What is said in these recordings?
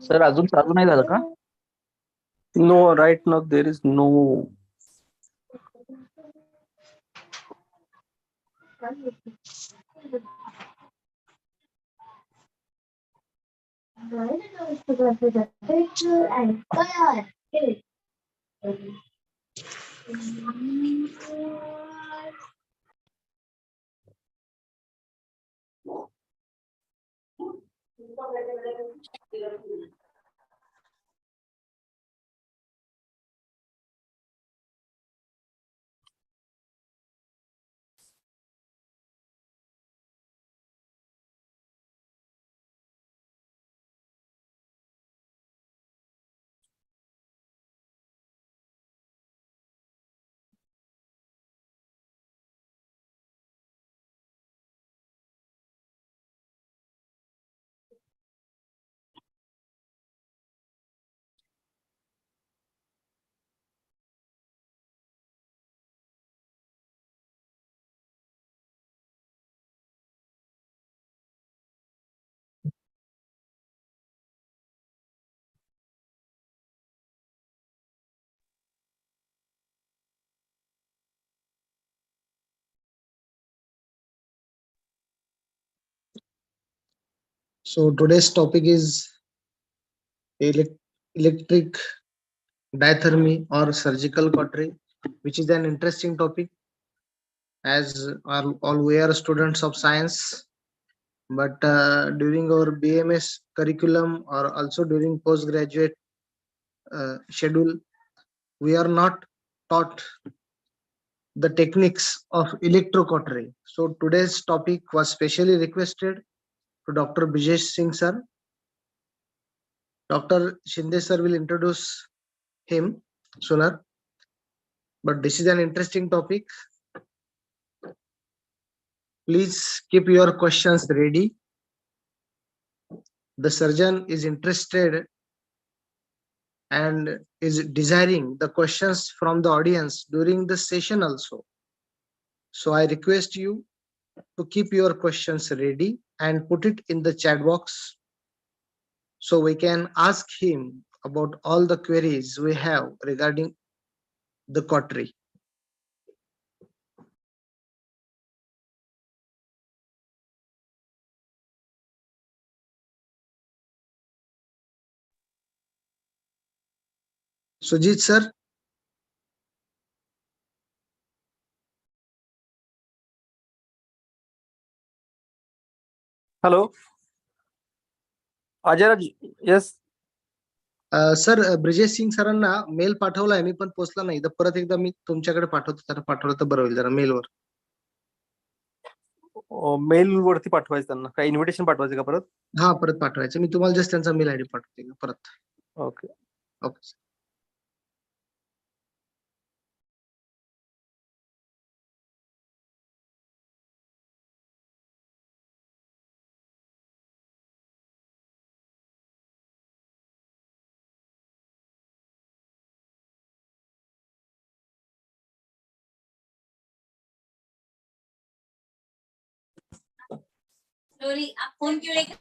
Sir अजून चालू नाही झालं का? No, right now there is no. So today's topic is electric diathermy or surgical cautery, which is an interesting topic as all we are students of science. But during our BMS curriculum or also during postgraduate schedule, we are not taught the techniques of electrocautery. So today's topic was specially requested to Dr. Singh sir. Dr. Shinde sir will introduce him sooner, but this is an interesting topic. Please keep your questions ready. The surgeon is interested and is desiring the questions from the audience during the session also. So I request you to keep your questions ready and put it in the chat box so we can ask him about all the queries we have regarding the cautery. Sujit sir. Hello. Ajay, yes. Sir Brijesh Singh सरांना mail पाठवलाय मी पण पोचला नाही तर परत एकदा मी तुमच्याकडे पाठवलं तर बरं होईल जरा मेलवर. मेल वरती पाठवायचं त्यांना काय इन्व्हिटेशन पाठवायचं का परत? हा परत पाठवायचं मी तुम्हाला जस्ट त्यांचा मेल आयडी पाठवते परत. Okay okay. आप फोन क्यों लेकर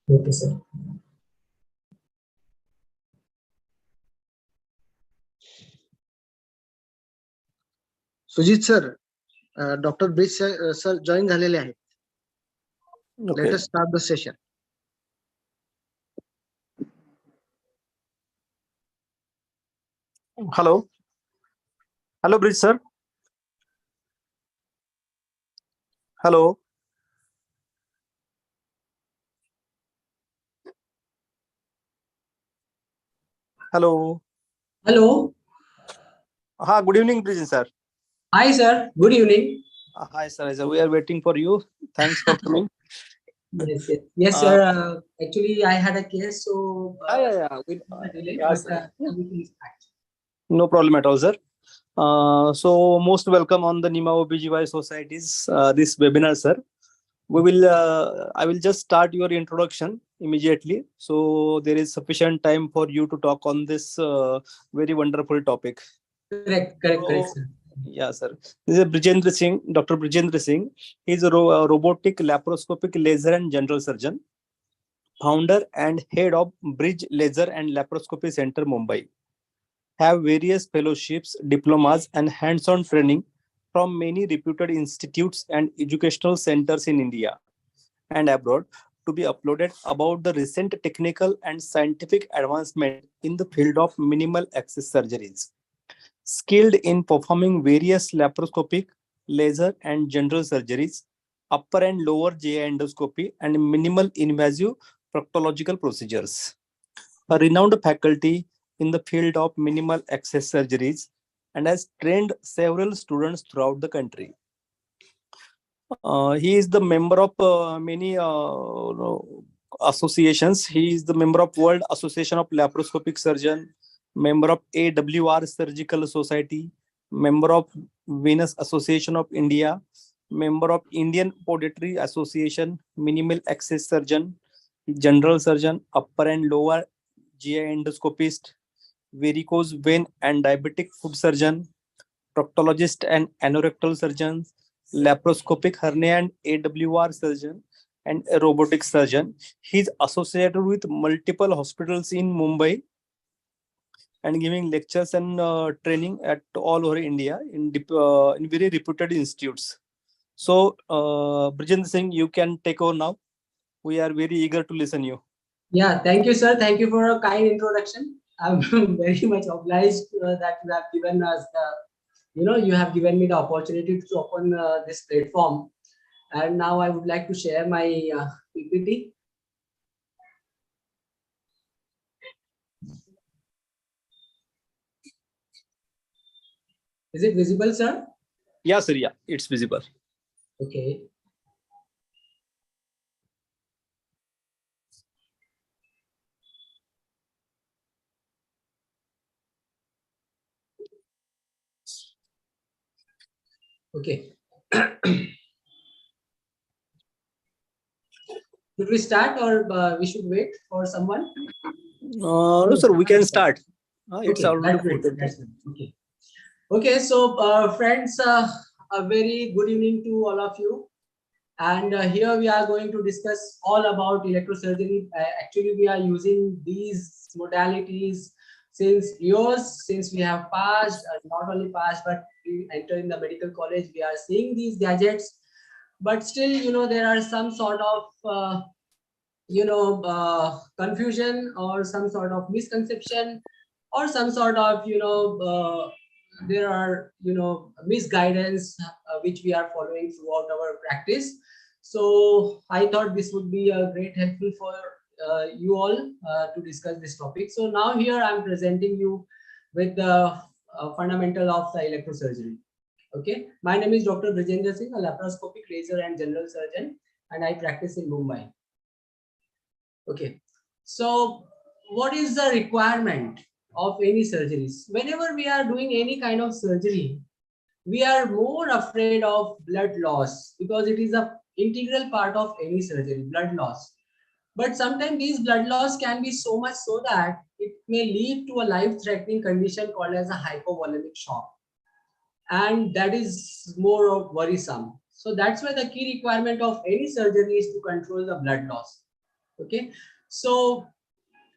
Okay, sir. Sujit sir, doctor Brij sir join झालेले आहेत. Okay. Let us start the session. Hello. Hello, Bridge sir. Hello. Hello. Hello. Good evening, Bridge sir. Hi, sir. Good evening. Hi, sir. We are waiting for you. Thanks for coming. Yes, yes. Yes, sir. Actually, I had a case, so Yeah. delay, Yeah, but sir. everything is fine. No problem at all, sir. So most welcome on the NIMA OBGY Society's this webinar, sir. I will just start your introduction immediately. So there is sufficient time for you to talk on this very wonderful topic. Correct, sir. Yeah, sir. This is Brijendra Singh, Dr. Brijendra Singh. He is a robotic laparoscopic laser and general surgeon, founder and head of Bridge Laser and Laparoscopy Center, Mumbai. Have various fellowships, diplomas, and hands-on training from many reputed institutes and educational centers in India and abroad to be uploaded about the recent technical and scientific advancement in the field of minimal access surgeries. Skilled in performing various laparoscopic, laser, and general surgeries, upper and lower GI endoscopy, and minimal invasive proctological procedures. A renowned faculty in the field of minimal access surgeries and has trained several students throughout the country. He is the member of many associations. He is the member of World Association of Laparoscopic Surgeon, member of AWR Surgical Society, member of Venous Association of India, member of Indian Podiatry Association, minimal access surgeon, general surgeon, upper and lower GI endoscopist, varicose vein and diabetic foot surgeon, proctologist and anorectal surgeon, laparoscopic hernia and AWR surgeon, and a robotic surgeon. He is associated with multiple hospitals in Mumbai and giving lectures and training at all over India in very reputed institutes. So, Brijendra Singh, you can take over now. We are very eager to listen you. Yeah, thank you, sir. Thank you for a kind introduction. I'm very much obliged that you have given us you have given me the opportunity to open this platform. And now I would like to share my PPT. Is it visible, sir? Yeah, sir. Yeah, it's visible. Okay. Okay. Should we start or we should wait for someone? No, sir. We can start. It's Okay, already that's great. 4:30. That's great. Okay. Okay, so friends, a very good evening to all of you. And here we are going to discuss all about electrosurgery. Actually, we are using these modalities since years, since we have passed, not only passed, but we enter in the medical college. We are seeing these gadgets, but still, there are some sort of confusion or some sort of misconception or some sort of there are misguidance which we are following throughout our practice. So I thought this would be a great helpful for you all to discuss this topic. So now here I'm presenting you with the fundamental of the electrosurgery. Okay, my name is Dr. Brijendra Singh, a laparoscopic laser and general surgeon, and I practice in Mumbai. Okay, so what is the requirement of any surgeries? Whenever we are doing any kind of surgery, we are more afraid of blood loss because it is a integral part of any surgery, blood loss. But sometimes these blood loss can be so much so that it may lead to a life-threatening condition called as a hypovolemic shock. And that is more of worrisome. So that's why the key requirement of any surgery is to control the blood loss. Okay, so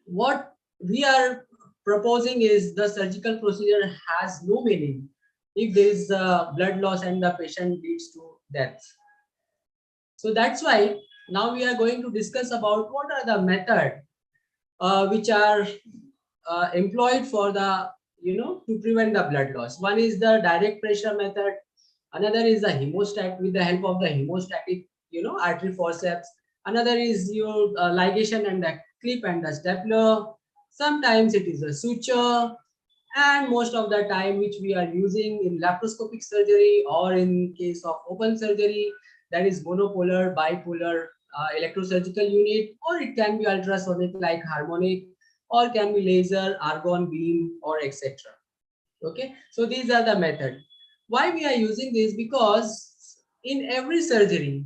what we are proposing is the surgical procedure has no meaning if there is blood loss and the patient leads to death. So that's why now we are going to discuss about what are the methods which are employed for the to prevent the blood loss. One is the direct pressure method, another is the hemostat with the help of the hemostatic artery forceps, another is your ligation and the clip and the stapler, sometimes it is a suture, and most of the time which we are using in laparoscopic surgery or in case of open surgery, that is monopolar, bipolar electrosurgical unit, or it can be ultrasonic like harmonic, or can be laser, argon beam, or etc. Okay, so these are the method. Why we are using this? Because in every surgery,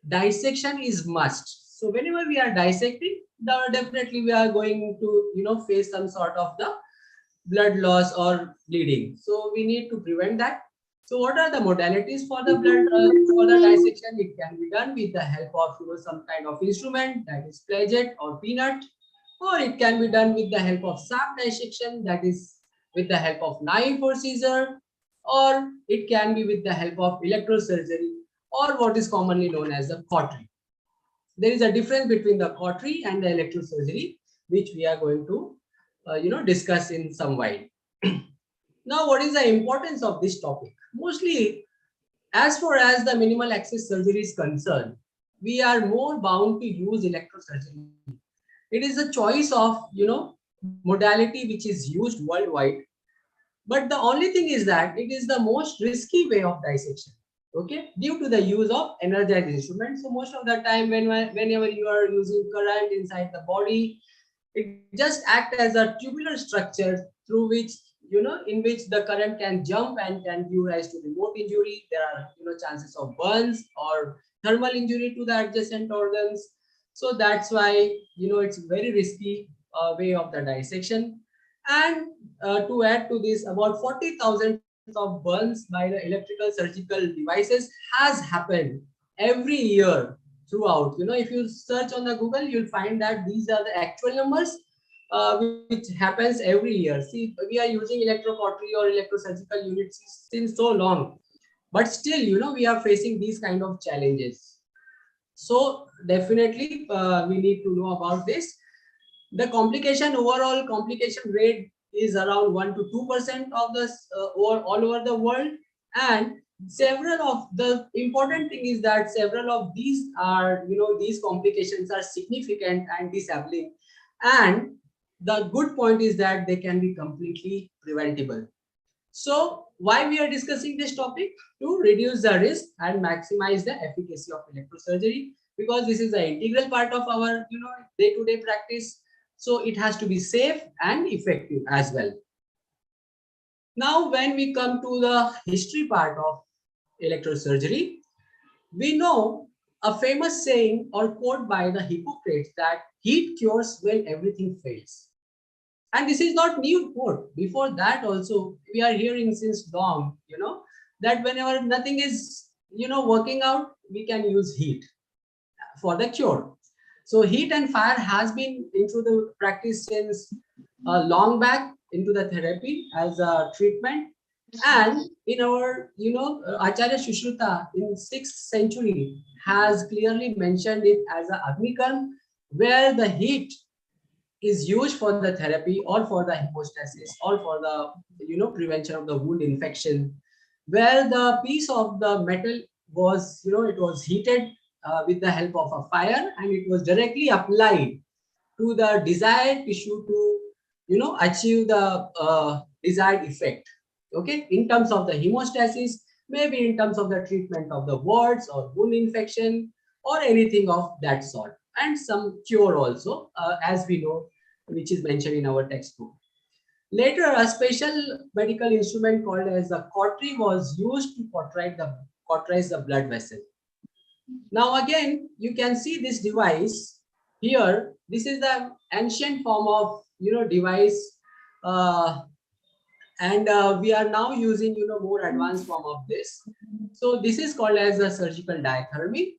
dissection is must. So whenever we are dissecting, definitely we are going to face some sort of the blood loss or bleeding. So we need to prevent that. So what are the modalities for the blood for the dissection? It can be done with the help of some kind of instrument, that is pledget or peanut, or it can be done with the help of sap dissection, that is with the help of knife or scissor, or it can be with the help of electrosurgery, or what is commonly known as the cautery. There is a difference between the cautery and the electrosurgery, which we are going to discuss in some while. Now, what is the importance of this topic? Mostly, as far as the minimal access surgery is concerned, we are more bound to use electrosurgery. It is a choice of modality which is used worldwide, but the only thing is that it is the most risky way of dissection. Okay, due to the use of energized instruments. So most of the time, whenever you are using current inside the body, it just acts as a tubular structure through which in which the current can jump and can give rise to remote injury. There are chances of burns or thermal injury to the adjacent organs. So that's why it's very risky way of the dissection. And to add to this, about 40,000 of burns by the electrical surgical devices has happened every year throughout. If you search on the Google, you'll find that these are the actual numbers which happens every year. See, we are using electrocautery or electrosurgical units since so long, but still, we are facing these kind of challenges. So definitely, we need to know about this. The overall complication rate is around 1 to 2% of the all over the world, and several of the important thing is that several of these are these complications are significant and disabling, and the good point is that they can be completely preventable. So why we are discussing this topic? To reduce the risk and maximize the efficacy of electrosurgery, because this is an integral part of our day-to-day practice. So it has to be safe and effective as well. Now, when we come to the history part of electrosurgery, we know a famous saying or quote by the Hippocrates that heat cures when everything fails. And this is not new quote. Before that also, we are hearing since long, that whenever nothing is, working out, we can use heat for the cure. So heat and fire has been into the practice since long back into the therapy as a treatment. And in our, Acharya Shushruta in 6th century has clearly mentioned it as a Agnikarm, where the heat is used for the therapy or for the hemostasis or for the, prevention of the wound infection, where the piece of the metal was, it was heated with the help of a fire, and it was directly applied to the desired tissue to, achieve the desired effect. Okay, in terms of the hemostasis, maybe in terms of the treatment of the warts or wound infection or anything of that sort, and some cure also, as we know, which is mentioned in our textbook. Later, a special medical instrument called as the cautery was used to cauterize the blood vessel. Now again, you can see this device here. This is the ancient form of device, and we are now using more advanced form of this. So this is called as a surgical diathermy.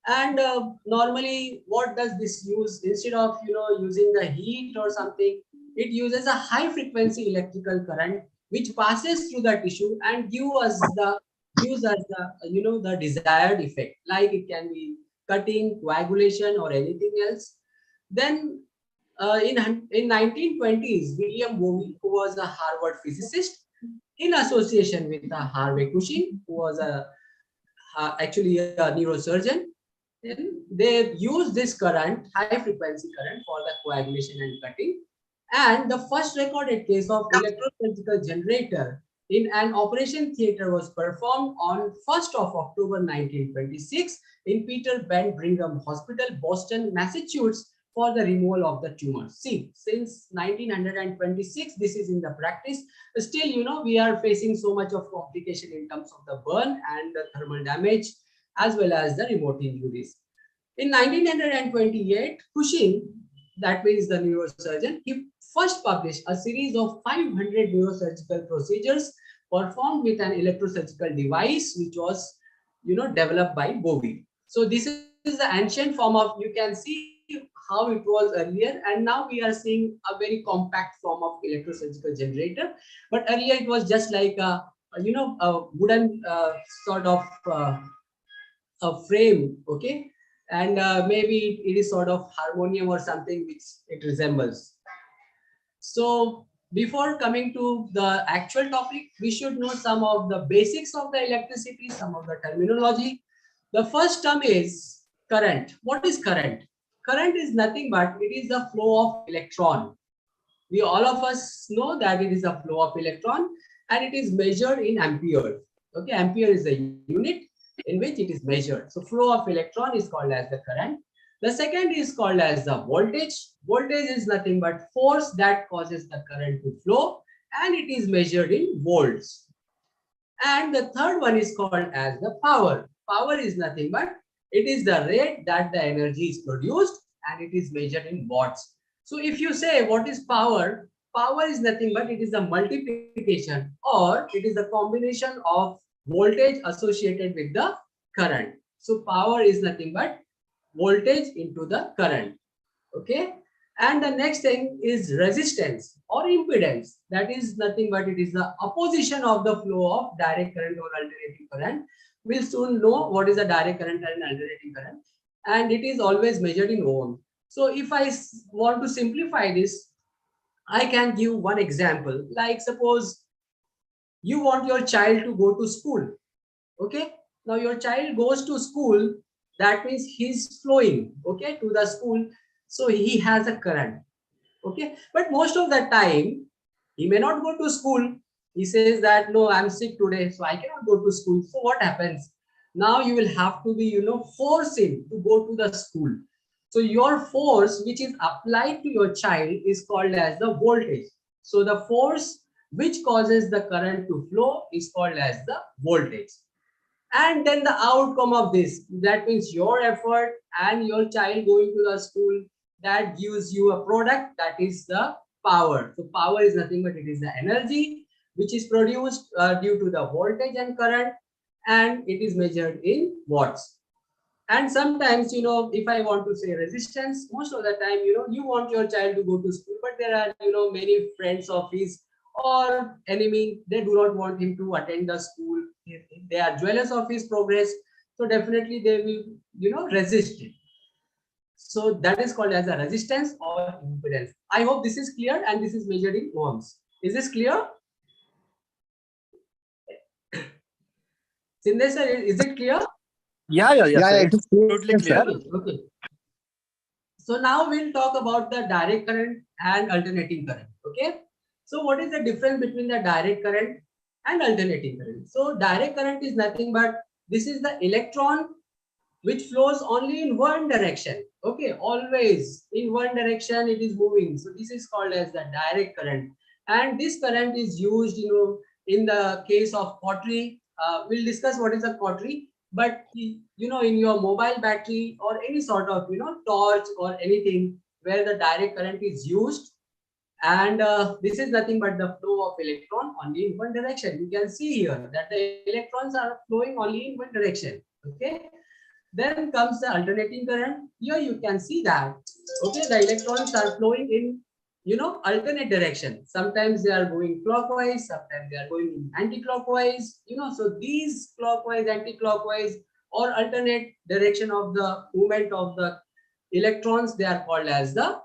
And normally, what does this use? Instead of using the heat or something, it uses a high frequency electrical current which passes through the tissue and gives us the the desired effect, like it can be cutting, coagulation, or anything else. Then in 1920s, William Bowie, who was a Harvard physicist, in association with Harvey Cushing, who was actually a neurosurgeon, they used this current, high frequency current, for the coagulation and cutting. And the first recorded case of electrosurgical generator in an operation theater was performed on 1st of October 1926 in Peter Ben Brigham Hospital, Boston, Massachusetts, for the removal of the tumor. See, since 1926, this is in the practice. Still, we are facing so much of complication in terms of the burn and the thermal damage, as well as the remote injuries. In 1928, Cushing, that means the neurosurgeon, he first published a series of 500 neurosurgical procedures performed with an electrosurgical device, which was, developed by Bowie. So this is the ancient form of, you can see how it was earlier, and now we are seeing a very compact form of electrosurgical generator. But earlier it was just like a wooden sort of a frame, okay, and maybe it is sort of harmonium or something which it resembles. So before coming to the actual topic, we should know some of the basics of the electricity, some of the terminology. The first term is current. What is current? Current is nothing but it is the flow of electron. We all of us know that it is a flow of electron, and it is measured in ampere. Okay, ampere is the unit in which it is measured. So flow of electron is called as the current. The second is called as the voltage. Voltage is nothing but force that causes the current to flow, and it is measured in volts. And the third one is called as the power. Power is nothing but it is the rate that the energy is produced, and it is measured in watts. So if you say what is power, power is nothing but it is a multiplication, or it is a combination of voltage associated with the current. So power is nothing but voltage into the current. Okay. And the next thing is resistance or impedance. That is nothing but it is the opposition of the flow of direct current or alternating current. We'll soon know what is the direct current and alternating current. And it is always measured in ohm. So if I want to simplify this, I can give one example. Like suppose you want your child to go to school. Okay. Now your child goes to school. That means he's flowing, okay, to the school. So he has a current. Okay. But most of the time, he may not go to school. He says that, no, I'm sick today, so I cannot go to school. So what happens? Now you will have to be, force him to go to the school. So your force, which is applied to your child, is called as the voltage. So the force which causes the current to flow is called as the voltage. And then the outcome of this, that means your effort and your child going to the school, that gives you a product, that is the power. So power is nothing but it is the energy which is produced due to the voltage and current, and it is measured in watts. And sometimes, if I want to say resistance, most of the time, you want your child to go to school, but there are, many friends of his or enemy, they do not want him to attend the school. They are jealous of his progress. So definitely they will, resist it. So that is called as a resistance or impedance. I hope this is clear, and this is measured in ohms. Is this clear? Sindhu sir, is it clear? Yeah, Yeah, sir. it is Totally clear. Okay. So now we'll talk about the direct current and alternating current. Okay. So what is the difference between the direct current and alternating current? So direct current is nothing but this is the electron which flows only in one direction. Okay, always in one direction it is moving. So this is called as the direct current. And this current is used, in the case of cautery. We'll discuss what is a cautery. But in your mobile battery or any sort of torch or anything where the direct current is used, and this is nothing but the flow of electron only in one direction. You can see here that the electrons are flowing only in one direction. Okay. Then comes the alternating current. Here you can see that, okay, the electrons are flowing in, alternate direction. Sometimes they are going clockwise, sometimes they are going in anti-clockwise, so these clockwise, anti-clockwise or alternate direction of the movement of the electrons, they are called as the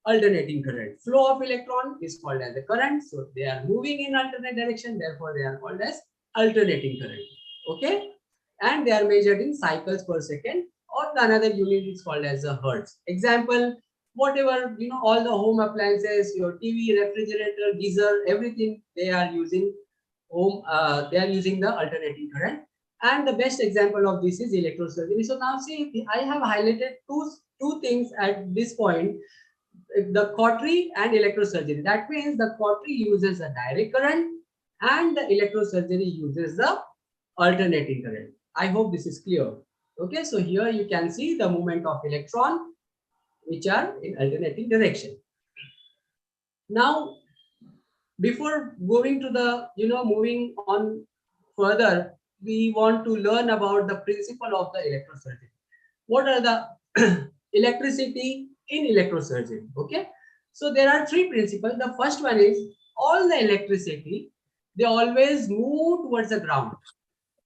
alternating current. Flow of electron is called as the current. So they are moving in alternate direction, therefore they are called as alternating current. Okay. And they are measured in cycles per second, or another unit is called as a hertz. Example, whatever, all the home appliances, your TV, refrigerator, geyser, everything, they are using they are using the alternating current. And the best example of this is electrosurgery. So now see, I have highlighted two things at this point, the cautery and electrosurgery. That means the cautery uses a direct current and the electrosurgery uses the alternating current. I hope this is clear. Okay, so here you can see the movement of electron which are in alternating direction. Now, before going to the, moving on further, we want to learn about the principle of the electrosurgery. What are the electricity in electrosurgery? Okay, so there are three principles. The first one is all the electricity, they always move towards the ground.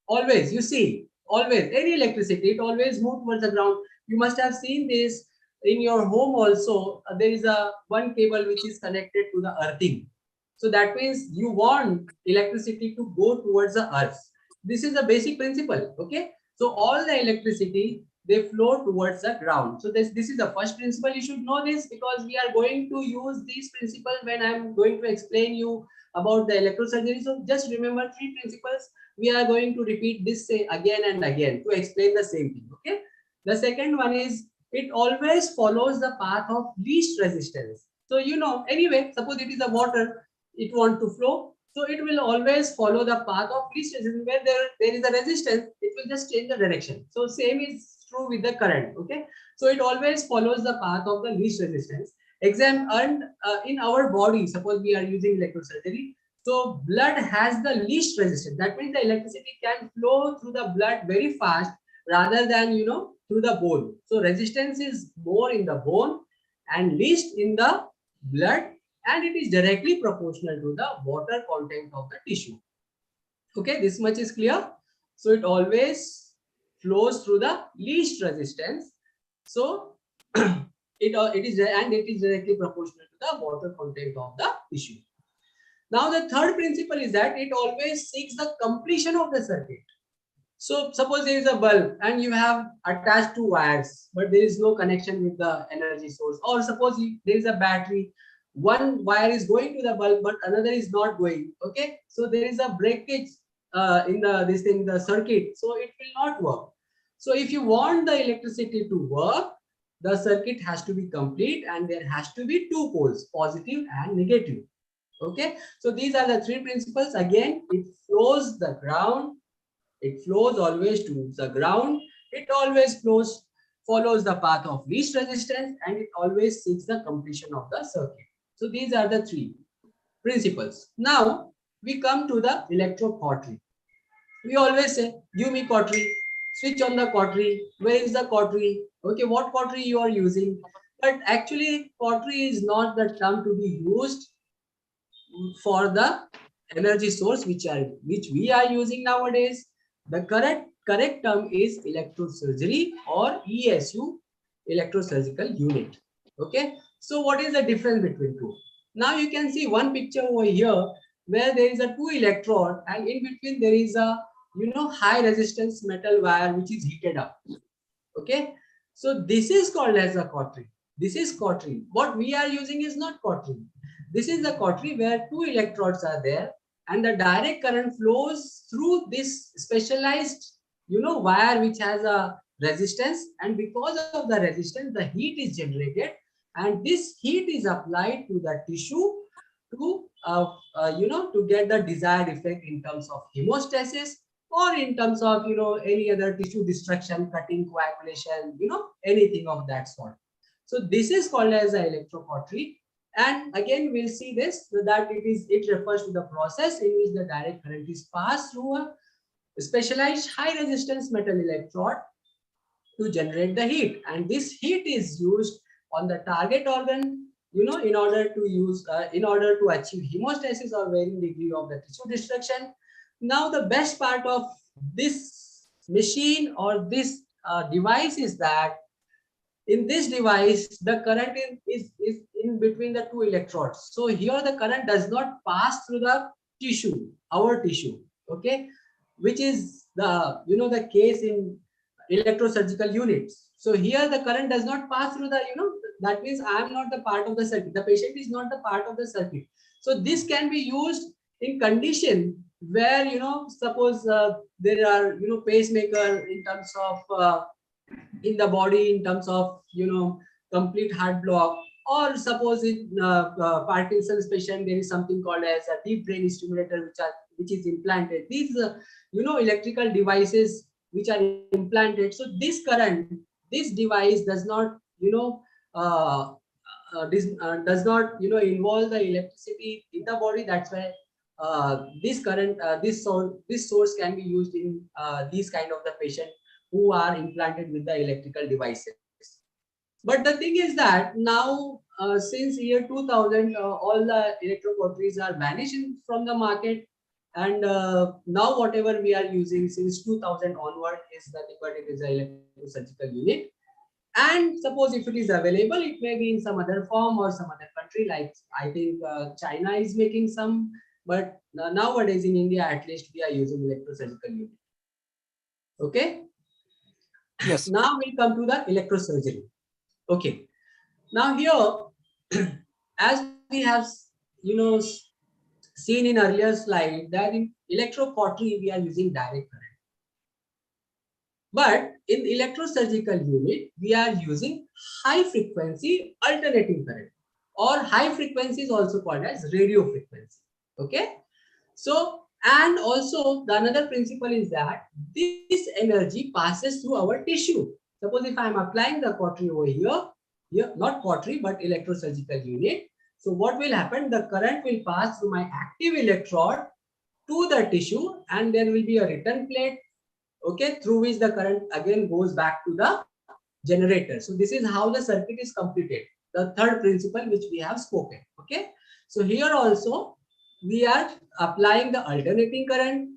Always, you see, always, any electricity, it always moves towards the ground. You must have seen this in your home also. There is one cable which is connected to the earthing. So that means you want electricity to go towards the earth. This is the basic principle. Okay. So all the electricity, they flow towards the ground. So this is the first principle. You should know this because we are going to use these principles when I'm going to explain you about the electrosurgery. So just remember three principles. We are going to repeat this again and again to explain the same thing. Okay. The second one is it always follows the path of least resistance. So anyway, suppose it is a water, it want to flow, so it will always follow the path of least resistance. Where there is a resistance, it will just change the direction. So same is true with the current. Okay, so it always follows the path of the least resistance. And in our body, suppose we are using electrosurgery, so blood has the least resistance. That means the electricity can flow through the blood very fast rather than through the bone. So resistance is more in the bone and least in the blood, and it is directly proportional to the water content of the tissue. Okay, this much is clear. So it always flows through the least resistance. So it is directly proportional to the water content of the tissue. Now the third principle is that it always seeks the completion of the circuit. So suppose there is a bulb and you have attached two wires, but there is no connection with the energy source. Or suppose there is a battery, one wire is going to the bulb, but another is not going. Okay, so there is a breakage in the circuit, so it will not work. So if you want the electricity to work, the circuit has to be complete and there has to be two poles, positive and negative. Okay, so these are the three principles. Again, it flows the ground, it flows always to the ground, it always follows the path of least resistance, and it always seeks the completion of the circuit. So these are the three principles. Now we come to the electrocautery. We always say, give me cautery, switch on the cautery, where is the cautery? Okay, what cautery you are using? But actually cautery is not the term to be used for the energy source which we are using nowadays. The correct term is electrosurgery or ESU, electrosurgical unit. Okay, so what is the difference between two? Now you can see one picture over here where there is a two electrode and in between there is a high resistance metal wire which is heated up. Okay, so this is called as a cautery. This is cautery. What we are using is not cautery. This is the cautery where two electrodes are there and the direct current flows through this specialized wire which has a resistance, and because of the resistance the heat is generated and this heat is applied to the tissue to to get the desired effect in terms of hemostasis or in terms of any other tissue destruction, cutting, coagulation, anything of that sort. So this is called as a electrocautery. And again, we'll see this, that it refers to the process in which the direct current is passed through a specialized high resistance metal electrode to generate the heat. And this heat is used on the target organ, in order to achieve hemostasis or varying degree of the tissue destruction. Now, the best part of this machine or this device is that in this device, the current is in between the two electrodes. So here the current does not pass through the tissue, our tissue, okay, which is the case in electrosurgical units. So here the current does not pass through the, that means I am not the part of the circuit. The patient is not the part of the circuit. So this can be used in condition where, suppose there are, pacemaker in terms of in the body in terms of complete heart block, or suppose in Parkinson's patient there is something called as a deep brain stimulator which is implanted. These electrical devices which are implanted. So this device does not does not involve the electricity in the body. That's why this source can be used in these kind of the patient who are implanted with the electrical devices. But the thing is that now since year 2000 all the electrocauteries are vanishing from the market, and now whatever we are using since 2000 onward is nothing but it is an electrosurgical unit. And suppose if it is available, it may be in some other form or some other country, like I think China is making some, but nowadays in India at least we are using electrosurgical unit. Okay. Yes. Now we come to the electrosurgery. Okay. Now here, as we have seen in earlier slide, that in electrocautery we are using direct current. But in electrosurgical unit, we are using high frequency alternating current, or high frequency is also called as radio frequency. Okay. So, and also the another principle is that this energy passes through our tissue. Suppose if I am applying the cautery over here, not cautery, but electrosurgical unit. So what will happen? The current will pass through my active electrode to the tissue, and there will be a return plate, okay, through which the current again goes back to the generator. So this is how the circuit is completed. The third principle which we have spoken. Okay. So here also we are applying the alternating current,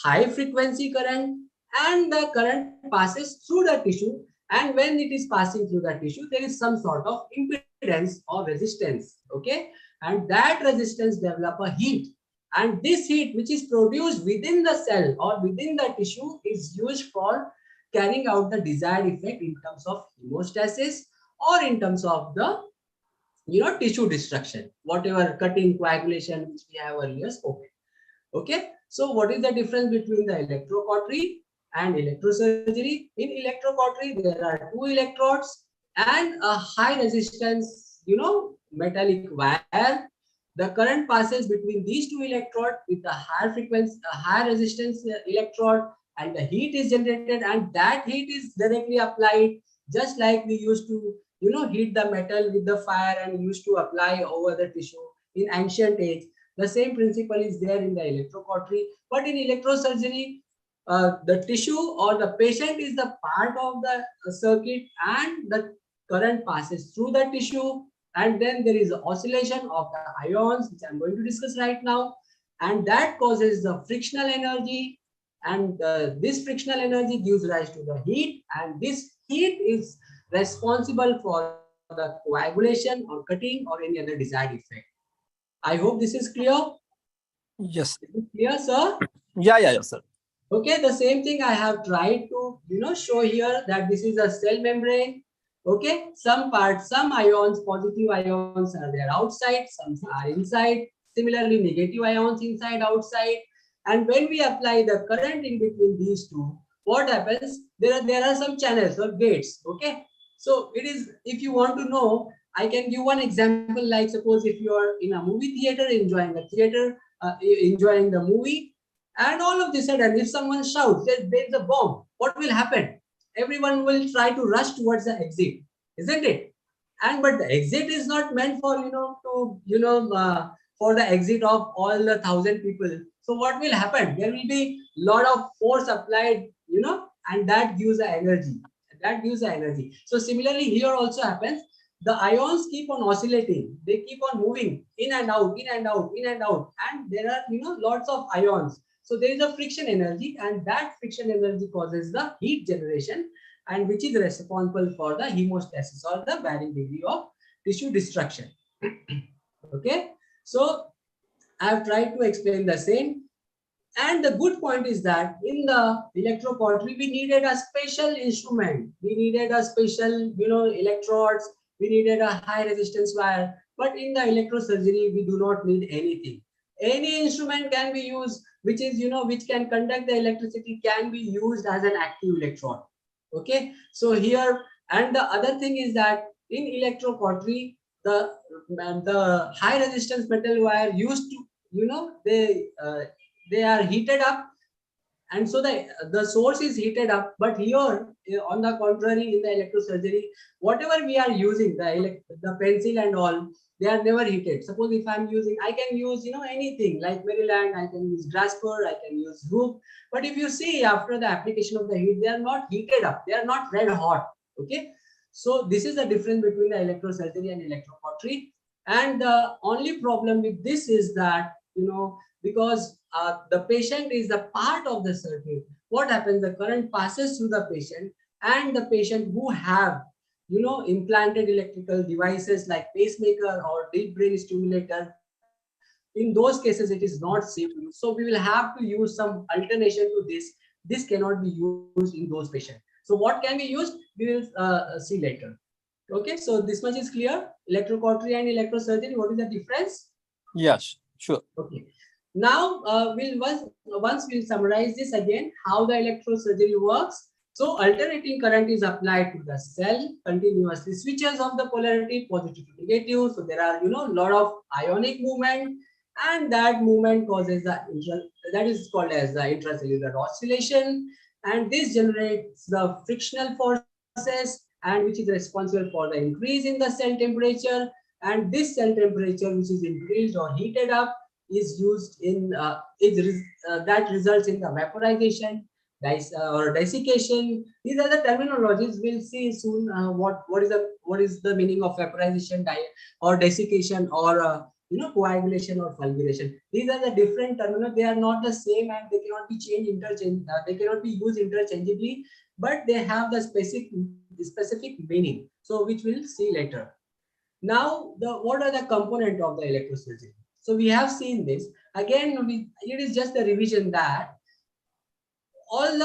high frequency current, and the current passes through the tissue. And when it is passing through the tissue, there is some sort of impedance or resistance. Okay. And that resistance develops a heat. And this heat which is produced within the cell or within the tissue is used for carrying out the desired effect in terms of hemostasis or in terms of the tissue destruction, whatever cutting, coagulation, which we have earlier spoken. Okay, so what is the difference between the electrocautery and electrosurgery? In electrocautery, there are two electrodes and a high resistance, metallic wire. The current passes between these two electrodes with a higher frequency, a high resistance electrode, and the heat is generated, and that heat is directly applied, just like we used to, heat the metal with the fire and used to apply over the tissue in ancient age. The same principle is there in the electrocautery, but in electrosurgery, the tissue or the patient is the part of the circuit, and the current passes through the tissue, and then there is oscillation of the ions, which I'm going to discuss right now, and that causes the frictional energy, and this frictional energy gives rise to the heat, and this heat is responsible for the coagulation or cutting or any other desired effect. I hope this is clear. Yes. Is it clear, sir? Yeah, sir. Okay, the same thing I have tried to show here, that this is a cell membrane. Okay, some parts, some ions, positive ions are there outside, some are inside. Similarly, negative ions inside, outside. And when we apply the current in between these two, what happens? There are some channels or gates. Okay, so it is, if you want to know, I can give one example. Like suppose if you are in a movie theater enjoying enjoying the movie, and all of a sudden, if someone shouts, there's a bomb, what will happen? Everyone will try to rush towards the exit, isn't it? But the exit is not meant for, for the exit of all the 1,000 people. So what will happen? There will be lot of force applied, and that gives the energy. So similarly, here also happens. The ions keep on oscillating. They keep on moving in and out, in and out, in and out. And there are, lots of ions. So there is a friction energy, and that friction energy causes the heat generation, and which is responsible for the hemostasis or the varying degree of tissue destruction. Okay, so I have tried to explain the same. And the good point is that in the electrocautery, we needed a special instrument. We needed a special, electrodes. We needed a high resistance wire. But in the electrosurgery, we do not need anything. Any instrument can be used, which is, which can conduct the electricity, can be used as an active electrode. Okay, so here, and the other thing is that in electrocautery, the high resistance metal wire used to, they are heated up, and so the source is heated up. But here, on the contrary, in the electrosurgery, whatever we are using, the pencil and all, they are never heated. Suppose if I'm using, I can use anything like Maryland, I can use grasper, I can use hoop. But if you see, after the application of the heat, they are not heated up, they are not red hot. Okay, so this is the difference between the electrosurgery and electrocautery. And the only problem with this is that, because the patient is a part of the circuit, what happens? The current passes through the patient, and the patient who have implanted electrical devices like pacemaker or deep brain stimulator, in those cases it is not safe to use. So we will have to use some alternation to this. This cannot be used in those patients. So what can be used, we will see later. Okay, so this much is clear. Electrocautery and electrosurgery, what is the difference? Yes, sure. Okay. Now once we'll summarize this again, how the electrosurgery works. So alternating current is applied to the cell continuously, switches of the polarity positive to negative. So there are lot of ionic movement, and that movement causes that is called as the intracellular oscillation, and this generates the frictional forces, and which is responsible for the increase in the cell temperature. And this cell temperature, which is increased or heated up, is used in that results in the vaporization or desiccation. These are the terminologies. We'll see soon what is the meaning of vaporization, or desiccation, or coagulation or fulguration. These are the different terminologies. They are not the same, and they cannot be they cannot be used interchangeably, but they have the specific meaning. So which we'll see later. Now, what are the components of the electrosurgery? So we have seen this. Again, it is just a revision that all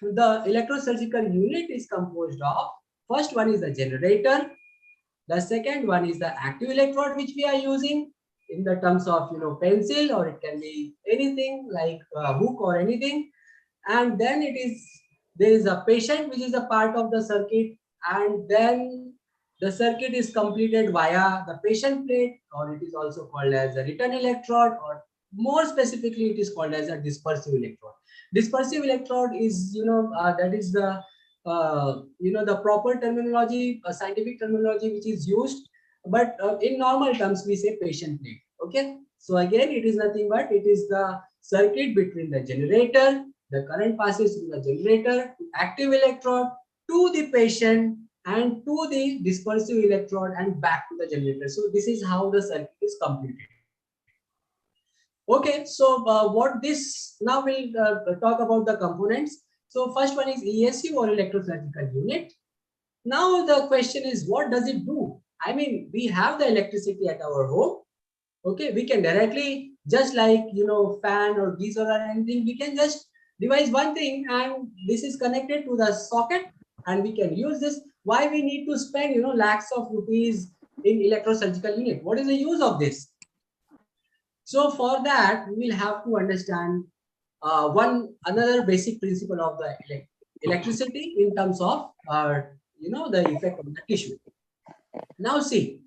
the electrosurgical unit is composed of, first one is the generator, The second one is the active electrode, which we are using in the terms of, pencil, or it can be anything like a hook or anything. And then there is a patient, which is a part of the circuit, and then the circuit is completed via the patient plate, or it is also called as a return electrode, or more specifically it is called as a dispersive electrode. Dispersive electrode is, that is the the proper terminology, scientific terminology which is used, but in normal terms we say patient plate. Okay, so again it is nothing but it is the circuit between the generator, the current passes through the generator, active electrode, to the patient, and to the dispersive electrode, and back to the generator. So this is how the circuit is completed. Okay, so what this now we'll talk about the components. So first one is ESU, or electrosurgical unit. Now the question is, what does it do? I mean, we have the electricity at our home. Okay, we can directly, just like fan or geyser or anything, we can just devise one thing, and this is connected to the socket, and we can use this. Why we need to spend lakhs of rupees in electrosurgical unit? What is the use of this? So for that, we will have to understand another basic principle of the electricity in terms of the effect on the tissue. Now see,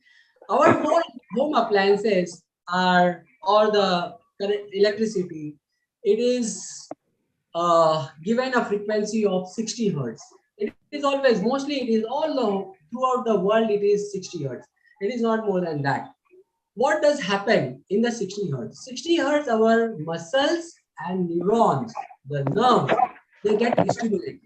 our whole home appliances are, or the electricity, it is given a frequency of 60 hertz. It is always, mostly it is throughout the world, it is 60 hertz. It is not more than that. What does happen in the 60 hertz? 60 hertz, our muscles and neurons, the nerves, they get stimulated.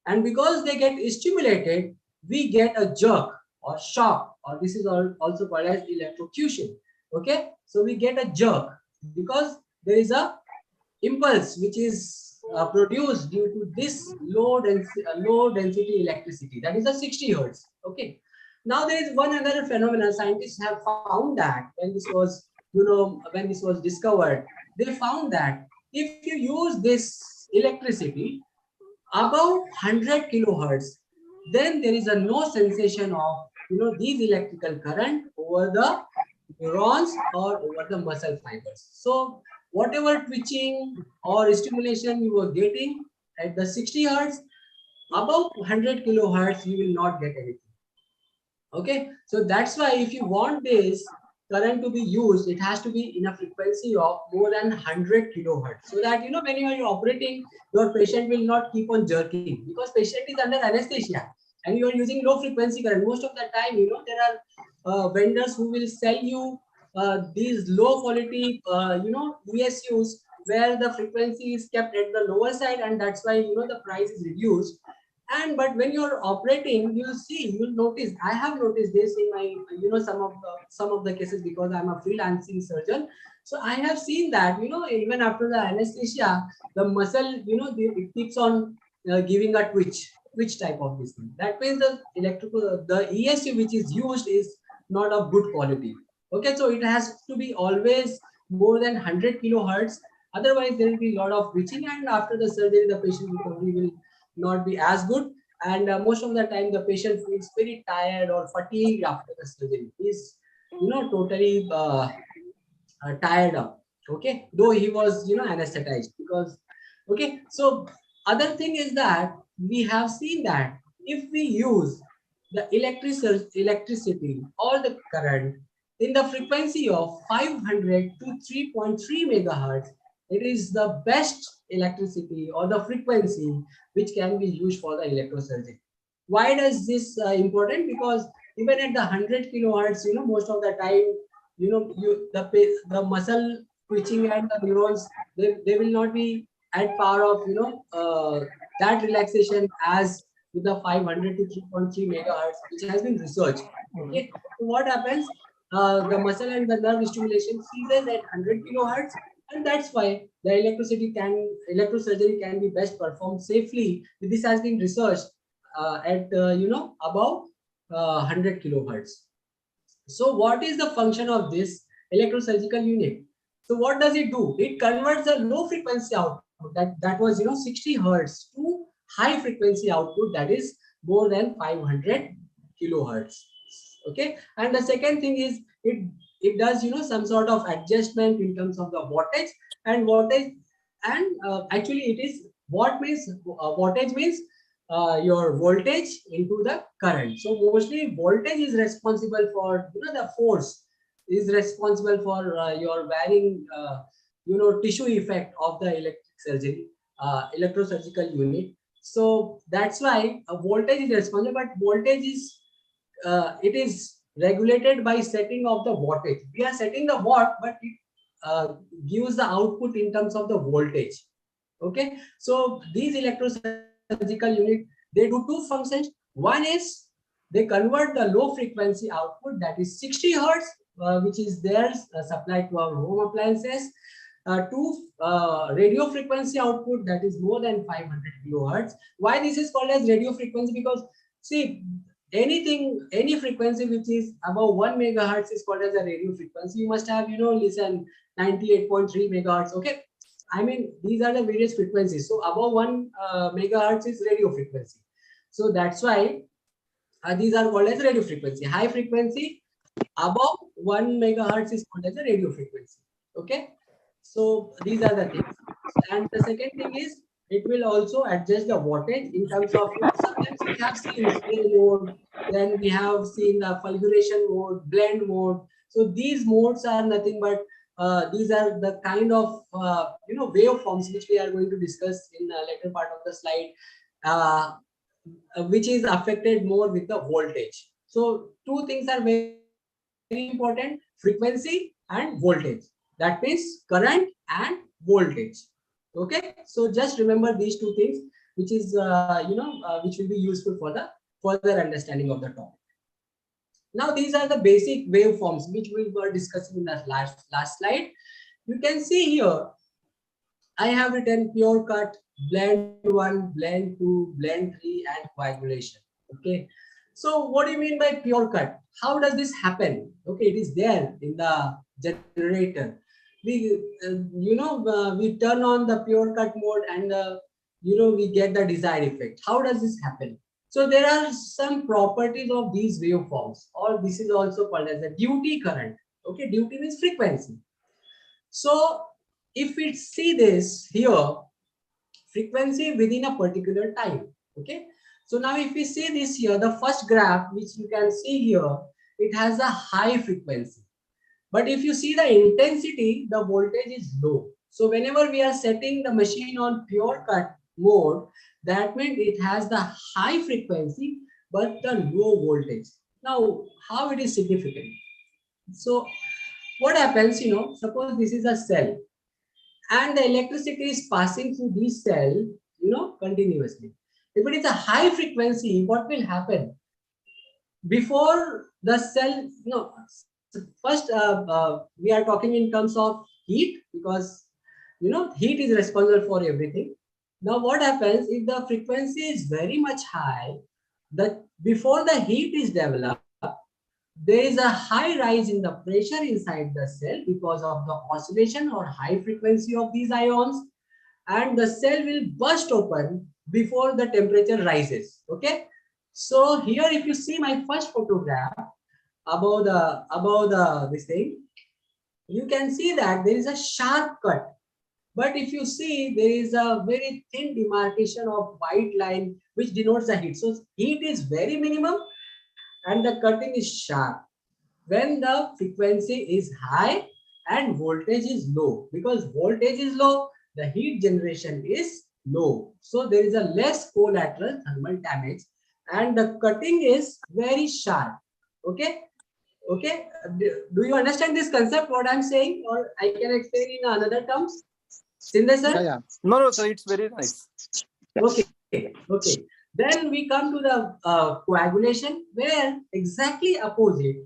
And because they get stimulated, we get a jerk or shock, or this is also called as electrocution. Okay, so we get a jerk because there is a impulse which is produced due to this low density electricity, that is a 60 hertz. Okay, now there is one other phenomenon. Scientists have found that when this was discovered, they found that if you use this electricity above 100 kilohertz, then there is no sensation of these electrical current over the neurons or over the muscle fibers. So whatever twitching or stimulation you were getting at the 60 hertz, above 100 kilohertz, you will not get anything. Okay, so that's why if you want this current to be used, it has to be in a frequency of more than 100 kilohertz, so that when you are operating, your patient will not keep on jerking, because patient is under anesthesia and you are using low frequency current. Most of the time, there are vendors who will sell you these low quality ESUs, where the frequency is kept at the lower side, and that's why the price is reduced. But when you're operating, you'll notice, I have noticed this in my some of the cases, because I'm a freelancing surgeon. So I have seen that even after the anesthesia, the muscle it keeps on giving a twitch type of this thing. That means the ESU which is used is not of good quality. Okay, so it has to be always more than 100 kilohertz, otherwise there will be a lot of twitching, and after the surgery the patient recovery will not be as good, and most of the time the patient feels very tired or fatigued after the surgery. He's totally tired up. Okay, though he was anesthetized, because okay. So other thing is that we have seen that if we use the electricity or the current in the frequency of 500 to 3.3 megahertz, it is the best electricity or the frequency which can be used for the electrosurgery. Why does this important? Because even at the 100 kilohertz, most of the time, the muscle twitching and the neurons, they will not be at power of that relaxation as with the 500 to 3.3 megahertz, which has been researched. Okay, so what happens? The muscle and the nerve stimulation ceases at 100 kilohertz, and that's why the electrosurgery can be best performed safely. This has been researched at above 100 kilohertz. So what is the function of this electrosurgical unit? So what does it do? It converts a low frequency output that was 60 hertz to high frequency output, that is more than 500 kilohertz. Okay, and the second thing is it does some sort of adjustment in terms of the wattage and voltage, and actually it is what means wattage means your voltage into the current. So mostly voltage is responsible for the force is responsible for your varying tissue effect of the electric surgery electrosurgical unit. So that's why voltage is responsible, but voltage is it is regulated by setting of the wattage. We are setting the watt, but it gives the output in terms of the voltage. Okay, so these electrosurgical unit, they do two functions. One is they convert the low frequency output, that is 60 hertz, which is there supplied to our home appliances, to radio frequency output, that is more than 500 kilohertz. Why this is called as radio frequency? Because see, any frequency which is above 1 megahertz is called as a radio frequency. You must have listen 98.3 megahertz. Okay, I mean these are the various frequencies. So above 1 megahertz is radio frequency. So that's why these are called as radio frequency. High frequency above 1 megahertz is called as a radio frequency. Okay, so these are the things. And the second thing is it will also adjust the wattage in terms of sometimes we have seen scale mode, then we have seen the fulguration mode, blend mode. So these modes are nothing but these are the kind of waveforms which we are going to discuss in the later part of the slide, which is affected more with the voltage. So two things are very important: frequency and voltage. That means current and voltage. Okay, so just remember these two things, which is which will be useful for the further understanding of the topic. Now these are the basic waveforms which we were discussing in the last slide. You can see here I have written pure cut, blend 1, blend 2, blend 3, and coagulation. Okay, so what do you mean by pure cut? How does this happen? Okay, it is there in the generator. We we turn on the pure cut mode and we get the desired effect. How does this happen? So there are some properties of these waveforms, or this is also called as a duty current. Okay, duty means frequency. So if we see this here, frequency within a particular time. Okay, so now if we see this here, the first graph which you can see here, it has a high frequency. But if you see the intensity, the voltage is low. So whenever we are setting the machine on pure cut mode, that means it has the high frequency but the low voltage. Now, how it is significant? So what happens, suppose this is a cell and the electricity is passing through this cell, continuously. If it is a high frequency, what will happen? Before the cell, first we are talking in terms of heat, because heat is responsible for everything. Now what happens if the frequency is very much high, before the heat is developed, there is a high rise in the pressure inside the cell because of the oscillation or high frequency of these ions, and the cell will burst open before the temperature rises. Okay, so here if you see my first photograph above this thing, you can see that there is a sharp cut, but if you see there is a very thin demarcation of white line which denotes the heat. So heat is very minimum and the cutting is sharp when the frequency is high and voltage is low. Because voltage is low, the heat generation is low, so there is a less collateral thermal damage and the cutting is very sharp. Okay, do you understand this concept, what I'm saying, or I can explain in another terms? Singh sir? Yeah. No, sir, it's very nice. Okay. Then we come to the coagulation, where exactly opposite.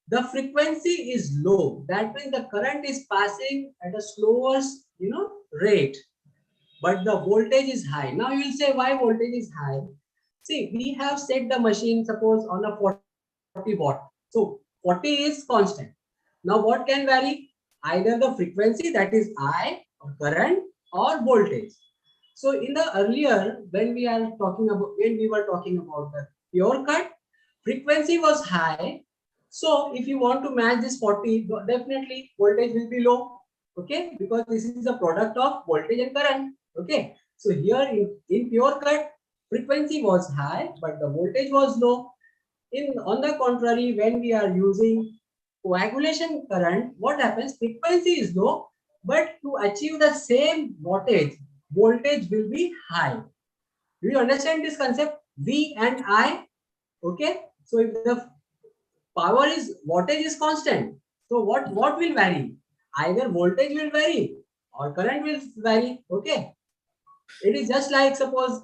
The frequency is low. That means the current is passing at a slower, rate, but the voltage is high. Now you will say, why voltage is high? See, we have set the machine, suppose, on a 40 watt. So 40 is constant. Now what can vary? Either the frequency, that is I, or current, or voltage. So in the earlier, when we were talking about the pure cut, frequency was high So if you want to match this 40, definitely voltage will be low. Okay, because this is a product of voltage and current. Okay, so here in pure cut, frequency was high, but the voltage was low. On the contrary, when we are using coagulation current, what happens? Frequency is low, but to achieve the same voltage will be high. Do you understand this concept? V and I. Okay, so if the voltage is constant, so what will vary? Either voltage will vary or current will vary. Okay, it is just like, suppose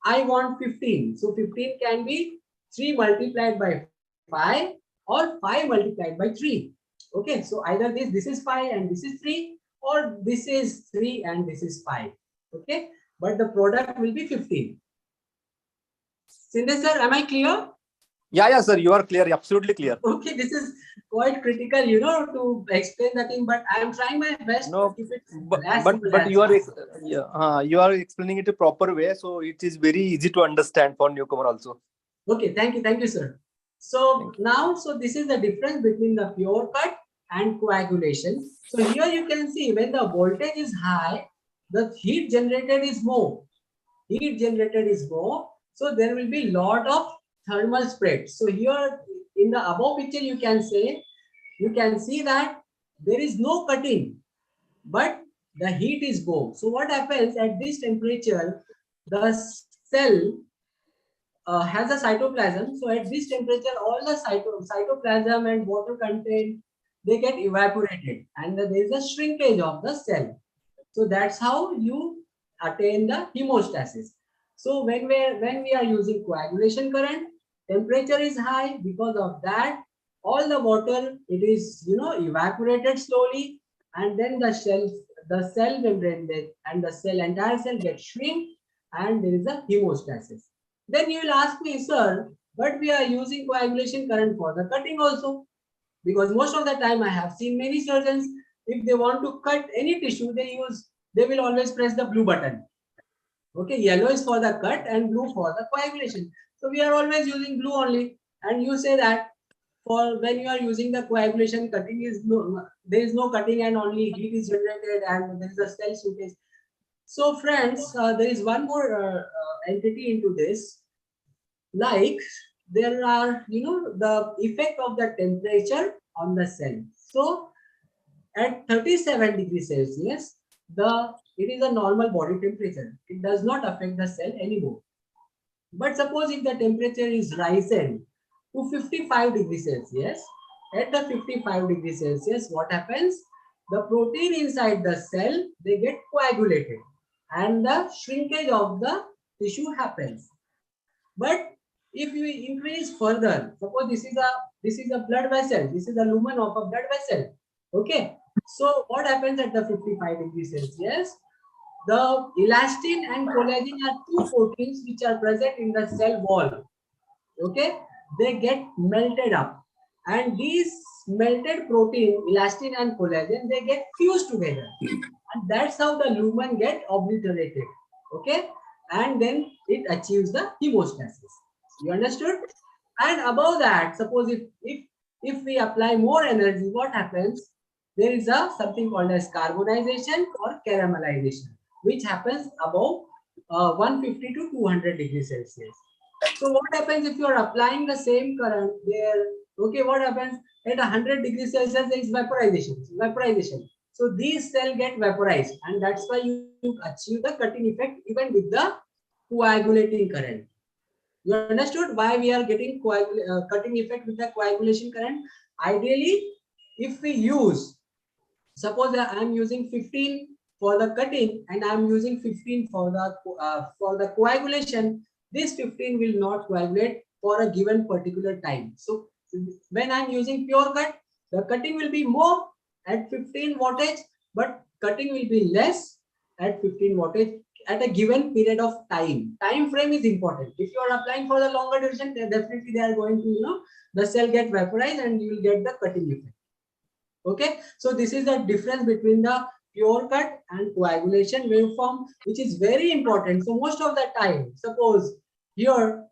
I want 15, so 15 can be 3 multiplied by 5 or 5 multiplied by 3. Okay, so either this is 5 and this is 3, or this is 3 and this is 5. Okay, but the product will be 15. Sindhu sir, am I clear? Yeah, sir, you are clear, absolutely clear. Okay, this is quite critical, to explain the thing, but I am trying my best to keep it but you are explaining it a proper way, so it is very easy to understand for newcomer also. Okay, thank you, sir. So now, this is the difference between the pure cut and coagulation. So here you can see when the voltage is high, the heat generated is more. So there will be lot of thermal spread. So here in the above picture, you can see that there is no cutting, but the heat is more. So what happens at this temperature? The cell has a cytoplasm. So at this temperature, all the cytoplasm and water content, they get evaporated, and there is a shrinkage of the cell. So that's how you attain the hemostasis. So when we are using coagulation current, temperature is high. Because of that, all the water, it is evaporated slowly, and then the cell membrane and the entire cell gets shrink, and there is a hemostasis. Then you will ask me, sir, but we are using coagulation current for the cutting also, because most of the time I have seen many surgeons, if they want to cut any tissue, they will always press the blue button. Okay, yellow is for the cut and blue for the coagulation. So we are always using blue only, and you say that for when you are using the coagulation, there is no cutting and only heat is generated and there is a cell shrinkage. So friends, there is one more entity into this, like there are the effect of the temperature on the cell. So at 37 degrees Celsius, it is a normal body temperature. It does not affect the cell anymore. But suppose if the temperature is risen to 55 degrees Celsius, at the 55 degrees Celsius, what happens? The protein inside the cell, they get coagulated, and the shrinkage of the tissue happens. But if you increase further, suppose this is a blood vessel, this is the lumen of a blood vessel. Okay, so what happens at the 55 degrees Celsius? The elastin and collagen are two proteins which are present in the cell wall. Okay, they get melted up, and these melted protein, elastin and collagen, they get fused together, and that's how the lumen get obliterated. Okay, and then it achieves the hemostasis. You understood? And above that, suppose if we apply more energy, what happens? There is something called as carbonization or caramelization, which happens above 150 to 200 degrees Celsius. So what happens if you are applying the same current there? Okay, what happens at 100 degrees Celsius? There is vaporization. So these cells get vaporized, and that's why you achieve the cutting effect even with the coagulating current. You understood why we are getting cutting effect with the coagulation current? Ideally, if we use, suppose I am using 15 for the cutting and I am using 15 for the coagulation, this 15 will not coagulate for a given particular time. So when I am using pure cut, the cutting will be more at 15 wattage, but cutting will be less at 15 wattage at a given period of time. Time frame is important. If you are applying for the longer duration, then definitely they are going to, the cell get vaporized and you will get the cutting effect. Okay, so this is the difference between the pure cut and coagulation waveform, which is very important. So most of the time, suppose here,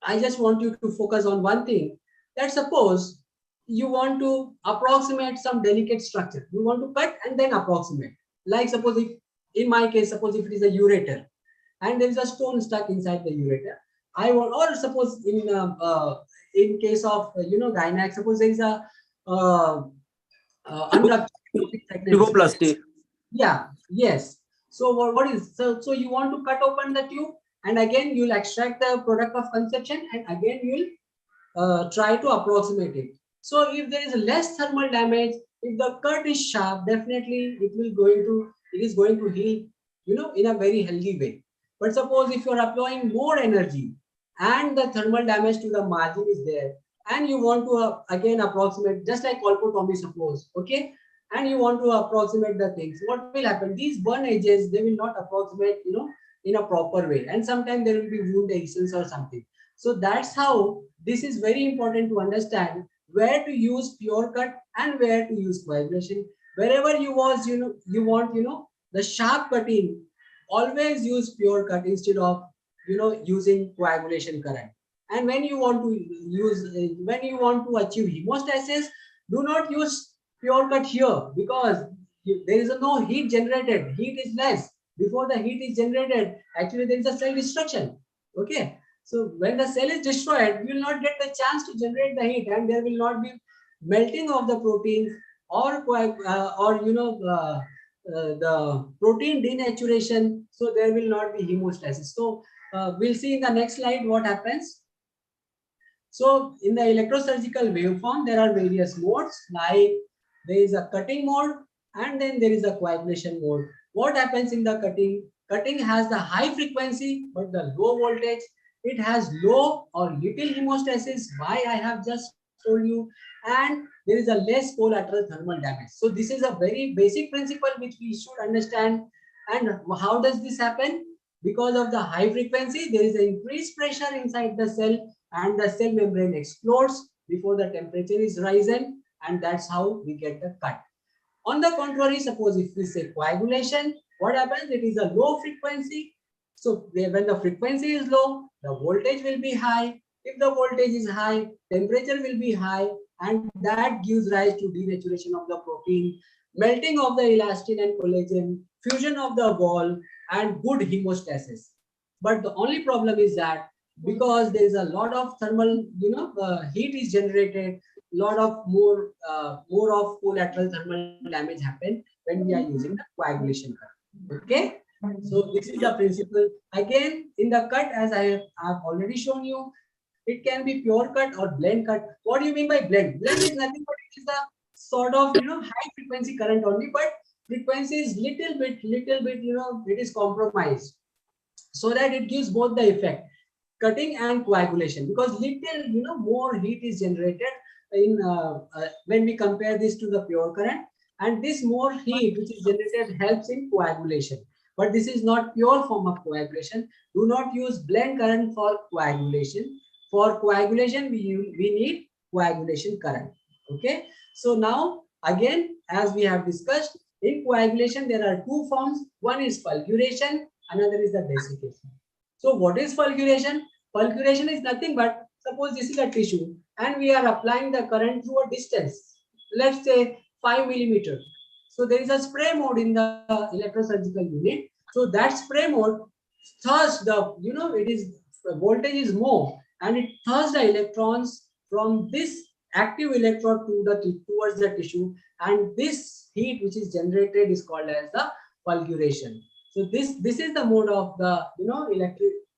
I just want you to focus on one thing, that suppose you want to approximate some delicate structure. You want to cut and then approximate. Like suppose if, in my case, suppose if it is a ureter and there is a stone stuck inside the ureter, I want, or suppose in case of gynac, suppose there is a unruptured pregnancy. Tuboplasty. Yeah, yes. So what is, so you want to cut open the tube and again you'll extract the product of conception and again you'll try to approximate it. So if there is less thermal damage, if the cut is sharp, definitely it is going to heal, in a very healthy way. But suppose if you are applying more energy and the thermal damage to the margin is there, and you want to again approximate, just like colpotomy, suppose, okay, and you want to approximate the things, what will happen? These burn edges, they will not approximate, in a proper way, and sometimes there will be wound adhesions or something. So that's how this is very important to understand where to use pure cut and where to use coagulation. Wherever you want, the sharp cutting, always use pure cut instead of, using coagulation current. And when you want to achieve hemostasis, do not use pure cut here because there is no heat generated. Heat is less. Before the heat is generated, actually there is a cell destruction. Okay. So when the cell is destroyed, you will not get the chance to generate the heat, and there will not be melting of the proteins or the protein denaturation. So there will not be hemostasis. So we'll see in the next slide what happens. So in the electrosurgical waveform, there are various modes, like there is a cutting mode and then there is a coagulation mode. What happens in the cutting? Cutting has the high frequency but the low voltage. It has low or little hemostasis, why I have just told you, and there is a less collateral thermal damage. So this is a very basic principle which we should understand. And how does this happen? Because of the high frequency, there is an increased pressure inside the cell and the cell membrane explodes before the temperature is risen, and that's how we get the cut. On the contrary, suppose if we say coagulation, what happens? It is a low frequency. So when the frequency is low, the voltage will be high. If the voltage is high, temperature will be high, and that gives rise to denaturation of the protein, melting of the elastin and collagen, fusion of the wall, and good hemostasis. But the only problem is that because there is a lot of thermal, heat is generated, lot of more of collateral thermal damage happen when we are using the coagulation current. Okay. So this is the principle. Again, in the cut, as I have already shown you, it can be pure cut or blend cut. What do you mean by blend? Blend is nothing but it is a sort of high frequency current only, but frequency is little bit, it is compromised so that it gives both the effect, cutting and coagulation, because little more heat is generated in when we compare this to the pure current, and this more heat which is generated helps in coagulation. But this is not pure form of coagulation. Do not use blend current for coagulation. For coagulation, we need coagulation current. Okay. So now again, as we have discussed, in coagulation there are two forms. One is fulguration, another is the desiccation. So what is fulguration? Fulguration is nothing but, suppose this is a tissue and we are applying the current through a distance, let's say 5 millimeter. So there is a spray mode in the electrosurgical unit. So that spray mode thrusts the voltage is more, and it thrusts the electrons from this active electrode towards the tissue, and this heat which is generated is called as the fulguration. So this is the mode of the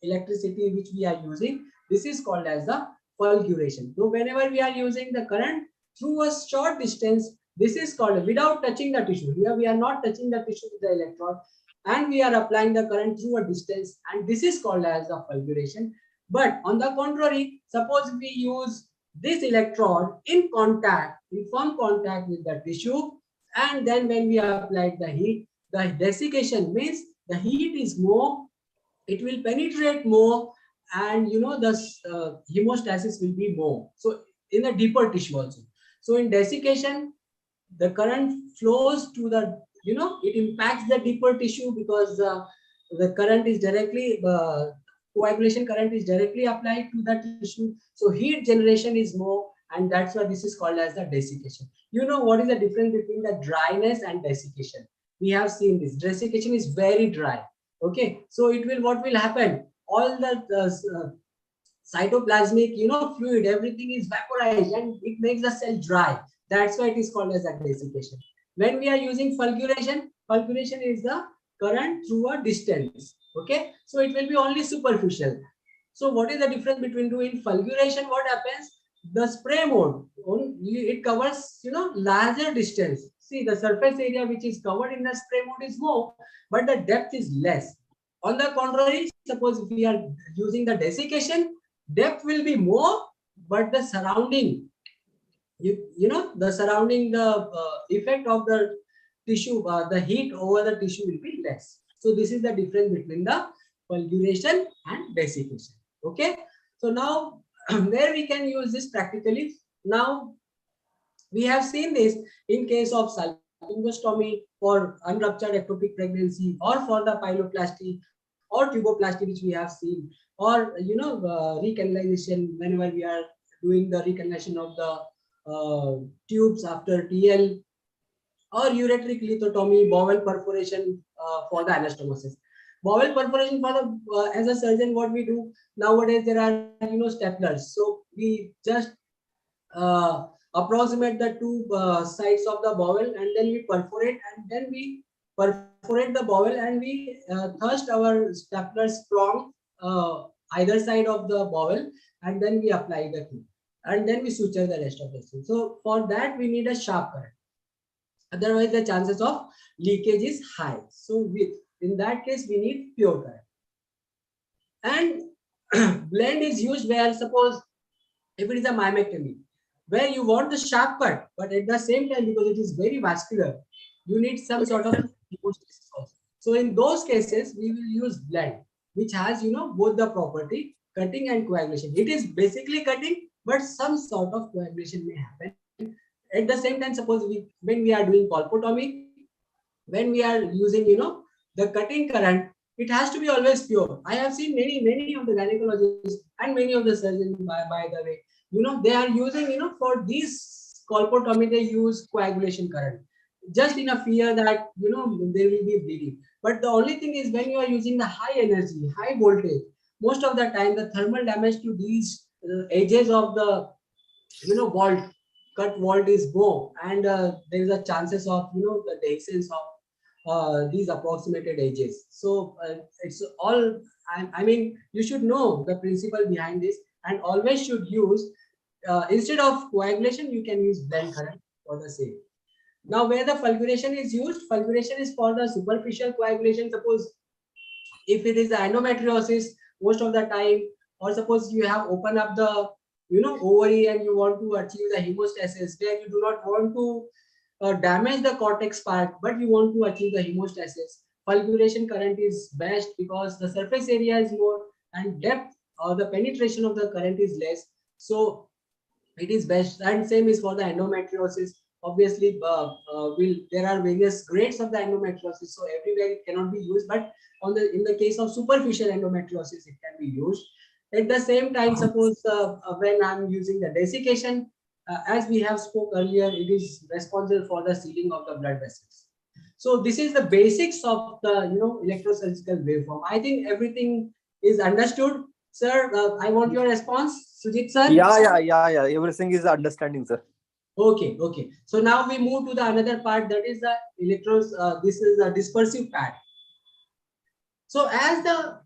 electricity which we are using. This is called as the fulguration. So whenever we are using the current through a short distance, this is called without touching the tissue. Here we are not touching the tissue with the electrode, and we are applying the current through a distance, and this is called as the fulguration. But on the contrary, suppose we use this electrode in firm contact with the tissue, and then when we apply the heat, the desiccation means the heat is more, it will penetrate more, and the hemostasis will be more. So in the deeper tissue also. So in desiccation, the current flows to the, it impacts the deeper tissue because the current is directly, coagulation current is directly applied to the tissue. So heat generation is more, and that's why this is called as the desiccation. You know what is the difference between the dryness and desiccation? We have seen this. Desiccation is very dry. Okay, so it will, what will happen? All the cytoplasmic, fluid, everything is vaporized and it makes the cell dry. That's why it is called as a desiccation. When we are using fulguration, fulguration is the current through a distance. Okay, so it will be only superficial. So what is the difference between doing fulguration? What happens? The spray mode, it covers, larger distance. See, the surface area which is covered in the spray mode is more, but the depth is less. On the contrary, suppose if we are using the desiccation, depth will be more, but the surrounding, the effect of the tissue, the heat over the tissue will be less. So this is the difference between the fulguration and desiccation. Okay, so now where we can use this practically? Now we have seen this in case of salpingostomy for unruptured ectopic pregnancy, or for the pyeloplasty or tuboplasty, which we have seen, or recanalization whenever we are doing the recanalization of the tubes after TL, or ureteric lithotomy, bowel perforation for the anastomosis. Bowel perforation for the as a surgeon, what we do nowadays, there are staplers. So we just approximate the two sides of the bowel, and then we perforate, and then we perforate the bowel, and we thrust our staplers from either side of the bowel, and then we apply the tube, and then we suture the rest of the thing. So for that we need a sharp current. Otherwise, the chances of leakage is high. So in that case, we need pure current. And blend is used where, suppose if it is a myomectomy, where you want the sharp cut, but at the same time, because it is very vascular, you need some sort of hemostasis also. So in those cases, we will use blend, which has both the property, cutting and coagulation. It is basically cutting, but some sort of coagulation may happen. At the same time, suppose when we are doing colpotomy, when we are using the cutting current, it has to be always pure. I have seen many of the gynecologists and many of the surgeons, by the way, they are using, for this colpotomy, they use coagulation current, just in a fear that, there will be bleeding. But the only thing is, when you are using the high energy, high voltage, most of the time, the thermal damage to these edges of the, vault, cut vault is more, and there is a chances of, the dehiscence of these approximated edges. So it's all, I mean, you should know the principle behind this, and always should use, instead of coagulation, you can use blend current for the same. Now, where the fulguration is used, fulguration is for the superficial coagulation. Suppose if it is the endometriosis, most of the time, or suppose you have opened up the ovary and you want to achieve the hemostasis, where you do not want to damage the cortex part, but you want to achieve the hemostasis, fulguration current is best, because the surface area is more and depth or the penetration of the current is less. So it is best. And same is for the endometriosis. Obviously, there are various grades of the endometriosis, so everywhere it cannot be used, but in the case of superficial endometriosis, it can be used. At the same time, suppose when I'm using the desiccation, as we have spoke earlier, it is responsible for the sealing of the blood vessels. So this is the basics of the electrosurgical waveform. I think everything is understood, sir. I want your response, Sujit sir. Yeah. Everything is understanding, sir. Okay. So now we move to the another part, that is the this is the dispersive pad. So as the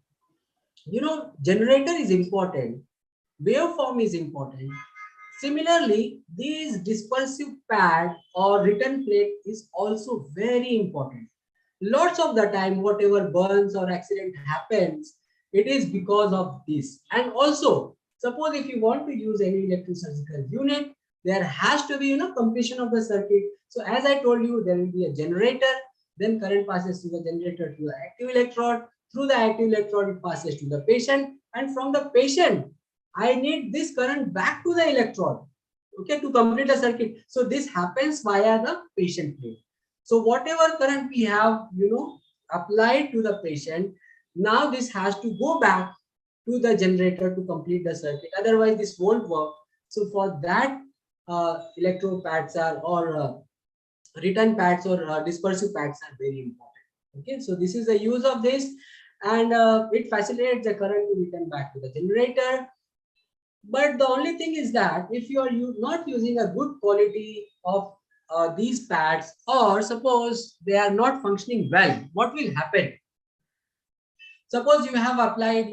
generator is important, waveform is important. Similarly, these dispersive pad or return plate is also very important. Lots of the time, whatever burns or accident happens, it is because of this. And also, suppose if you want to use any electrosurgical unit, there has to be completion of the circuit. So as I told you, there will be a generator, then current passes to the generator to the active electrode. Through the active electrode, it passes to the patient, and from the patient, I need this current back to the electrode, okay, to complete the circuit. So this happens via the patient plate. So whatever current we have, applied to the patient, now this has to go back to the generator to complete the circuit. Otherwise, this won't work. So for that, electro pads are, or return pads or dispersive pads are very important. Okay, so this is the use of this, and it facilitates the current to return back to the generator. But the only thing is that if you are not using a good quality of these pads, or suppose they are not functioning well, what will happen? Suppose you have applied,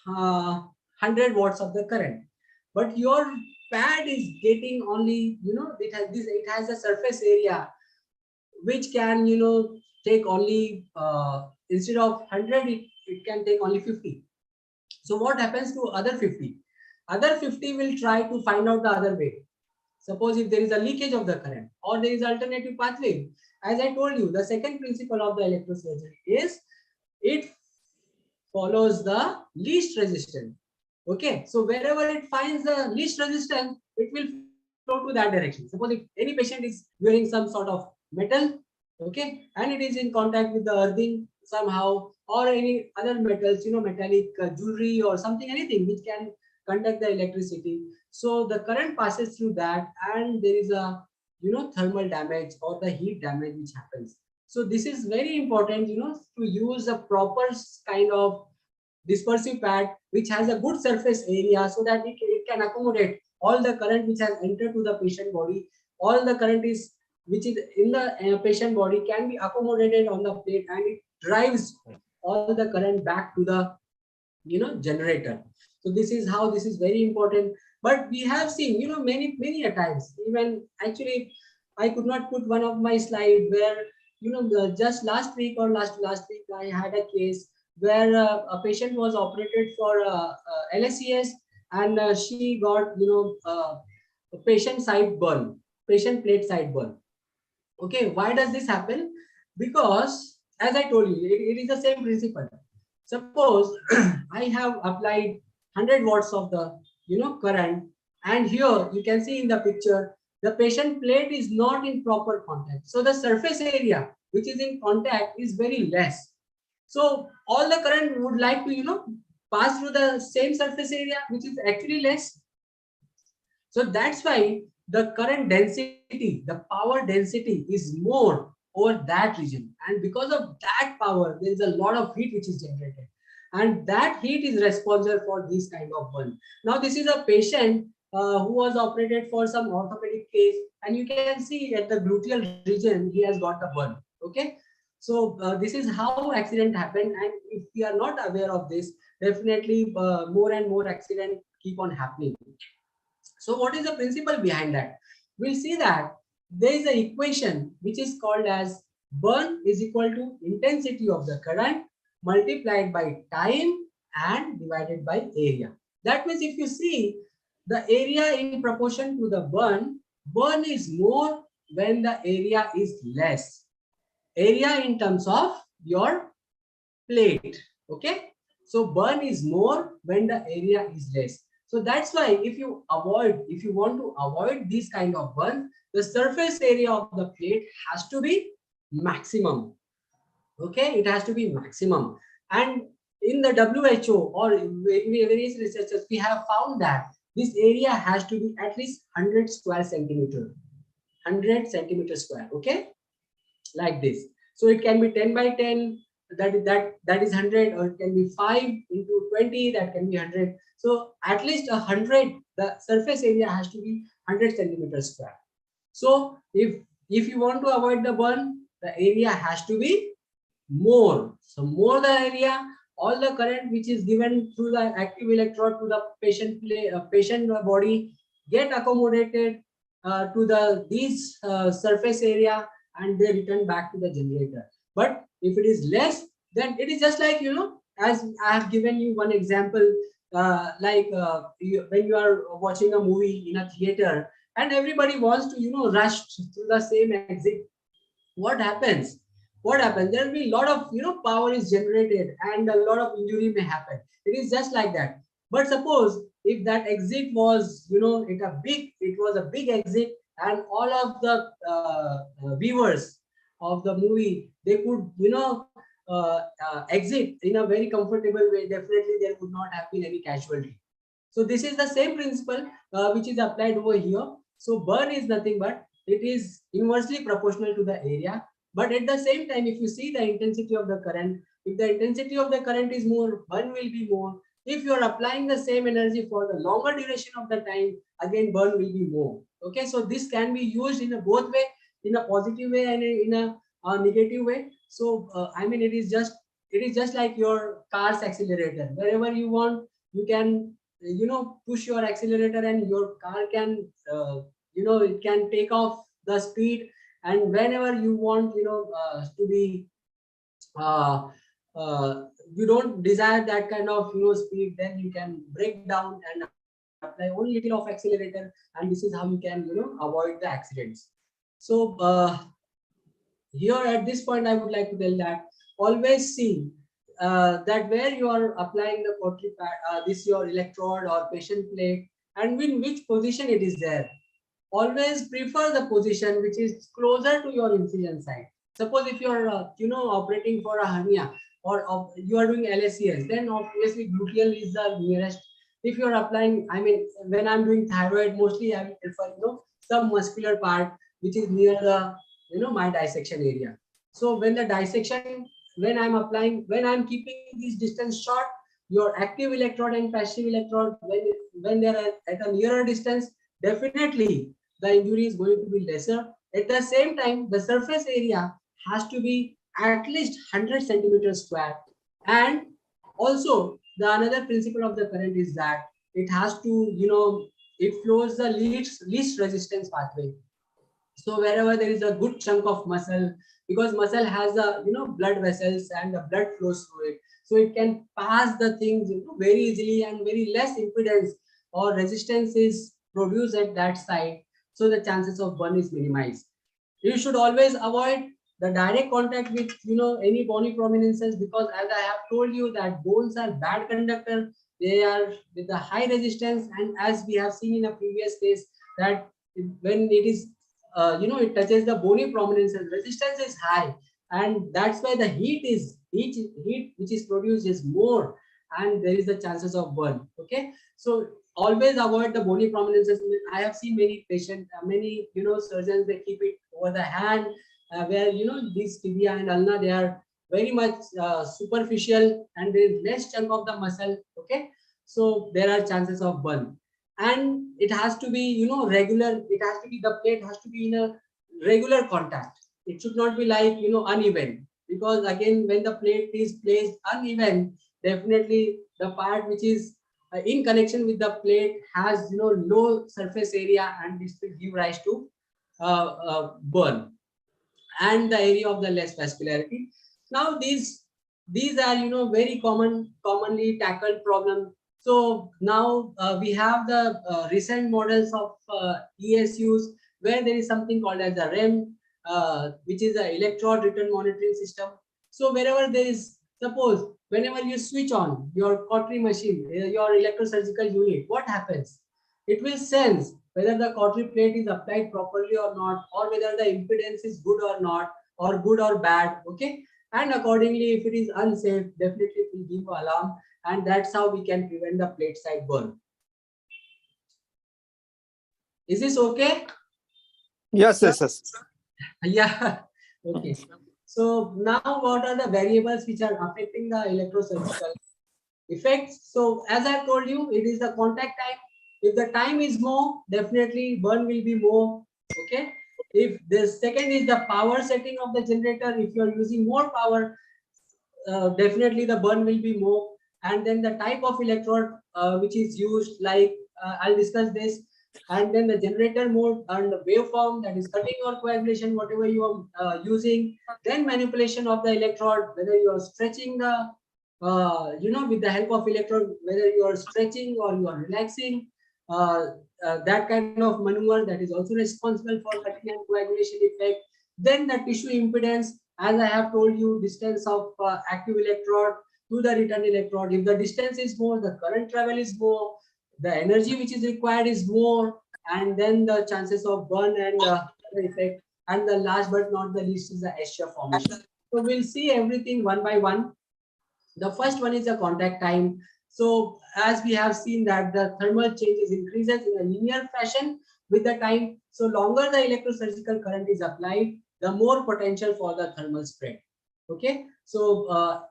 100 watts of the current, but your pad is getting only, it has a surface area which can, take only, instead of 100, it can take only 50. So what happens to other 50? Other 50 will try to find out the other way. Suppose if there is a leakage of the current or there is alternative pathway. As I told you, the second principle of the electrosurgery is it follows the least resistance. Okay, so wherever it finds the least resistance, it will flow to that direction. Suppose if any patient is wearing some sort of metal, okay, and it is in contact with the earthing somehow, or any other metals, metallic jewelry or something, anything which can conduct the electricity. So the current passes through that, and there is a, thermal damage or the heat damage which happens. So this is very important, to use a proper kind of dispersive pad which has a good surface area, so that it can accommodate all the current which has entered to the patient body. All the current is which is in the patient body can be accommodated on the plate, and it drives all the current back to the, generator. So this is how this is very important. But we have seen, many a times, even actually I could not put one of my slide where, just last week or last week I had a case where a patient was operated for LSCS, and she got, a patient side burn, patient plate side burn. Okay, why does this happen? Because as I told you, it is the same principle. Suppose I have applied 100 watts of the, current, and here you can see in the picture the patient plate is not in proper contact. So the surface area which is in contact is very less. So all the current would like to, pass through the same surface area which is actually less. So that's why the current density, the power density is more over that region. And because of that power, there is a lot of heat which is generated. And that heat is responsible for this kind of burn. Now, this is a patient who was operated for some orthopedic case. And you can see at the gluteal region, he has got the burn. Okay. So this is how accident happened. And if we are not aware of this, definitely more and more accidents keep on happening. So what is the principle behind that? We'll see that there is an equation which is called as burn is equal to intensity of the current multiplied by time and divided by area. That means if you see the area in proportion to the burn is more when the area is less. Area in terms of your plate. Okay. So burn is more when the area is less. So that's why if you want to avoid this kind of burn, the surface area of the plate has to be maximum. Okay, it has to be maximum. And in the WHO or various researchers, we have found that this area has to be at least 100 square centimeter, 100 centimeter square. Okay, like this. So it can be 10 by 10. That is 100, or it can be 5 into 20, that can be 100. So at least 100, the surface area has to be 100 centimeters square. So if you want to avoid the burn, the area has to be more. So more the area, all the current which is given through the active electrode to the patient body get accommodated to these surface area, and they return back to the generator. But if it is less, then it is just like, as I have given you one example, when you are watching a movie in a theater and everybody wants to, rush through the same exit. What happens? There will be a lot of, power is generated and a lot of injury may happen. It is just like that. But suppose if that exit was, it was a big exit, and all of the viewers of the movie, they could, exit in a very comfortable way, definitely there would not have been any casualty. So this is the same principle which is applied over here. So burn is nothing but it is inversely proportional to the area. But at the same time, if you see the intensity of the current, if the intensity of the current is more, burn will be more. If you are applying the same energy for the longer duration of the time, again burn will be more. Okay, so this can be used in a both way, in a positive way and in a negative way. So I mean, it is just like your car's accelerator. Wherever you want, you can push your accelerator and your car can it can take off the speed, and whenever you want to be uh, you don't desire that kind of speed, then you can break down and apply only little of accelerator, and this is how you can avoid the accidents. So here at this point I would like to tell that always see that where you are applying the cautery pad, this your electrode or patient plate, and in which position it is there. Always prefer the position which is closer to your incision site. Suppose if you are operating for a hernia, or you are doing LACS, then obviously gluteal is the nearest. If you are applying, I mean, when I'm doing thyroid, mostly I will prefer some muscular part which is near the my dissection area. So when the dissection, when I'm applying, when I'm keeping this distance short, your active electrode and passive electrode, when they are at a nearer distance, definitely the injury is going to be lesser. At the same time, the surface area has to be at least 100 centimeters square. And also the another principle of the current is that it has to, it flows the least resistance pathway. So wherever there is a good chunk of muscle, because muscle has a blood vessels and the blood flows through it, so it can pass the things very easily, and very less impedance or resistance is produced at that site, so the chances of burn is minimized. You should always avoid the direct contact with any bony prominences, because as I have told you that bones are bad conductor, they are with a high resistance, and as we have seen in a previous case that when it is it touches the bony prominences, resistance is high, and that's why the heat which is produced is more, and there is the chances of burn. Okay, so always avoid the bony prominences. I have seen many patients, many surgeons, they keep it over the hand, where these tibia and ulna, they are very much superficial, and there is less chunk of the muscle. Okay, so there are chances of burn. And it has to be regular. It has to be, the plate has to be in a regular contact. It should not be like uneven, because again when the plate is placed uneven, definitely the part which is in connection with the plate has low surface area, and this will give rise to burn. And the area of the less vascularity. Now these are very commonly tackled problem. So now we have the recent models of ESUs, where there is something called as a REM, which is an electrode return monitoring system. So wherever there is, suppose whenever you switch on your cautery machine, your electrosurgical unit, what happens? It will sense whether the cautery plate is applied properly or not, or whether the impedance is good or not, or good or bad. Okay, and accordingly, if it is unsafe, definitely it will give alarm, and that's how we can prevent the plate side burn. Is this okay? Yes, yes, yes. Yeah. Okay. So now what are the variables which are affecting the electrosurgical effects? So as I told you, it is the contact time. If the time is more, definitely burn will be more. Okay. If the second is the power setting of the generator, if you are using more power, definitely the burn will be more. And then the type of electrode which is used, like I'll discuss this. And then the generator mode and the waveform, that is cutting or coagulation, whatever you are using. Then manipulation of the electrode, whether you are stretching the with the help of electrode, whether you are stretching or you are relaxing, that kind of maneuver, that is also responsible for cutting and coagulation effect. Then the tissue impedance, as I have told you, distance of active electrode to the return electrode. If the distance is more, the current travel is more, the energy which is required is more, and then the chances of burn and effect. And the last but not the least is the S-shape formation. So we'll see everything one by one. The first one is the contact time. So as we have seen that the thermal changes increases in a linear fashion with the time. So longer the electrosurgical current is applied, the more potential for the thermal spread. Okay, so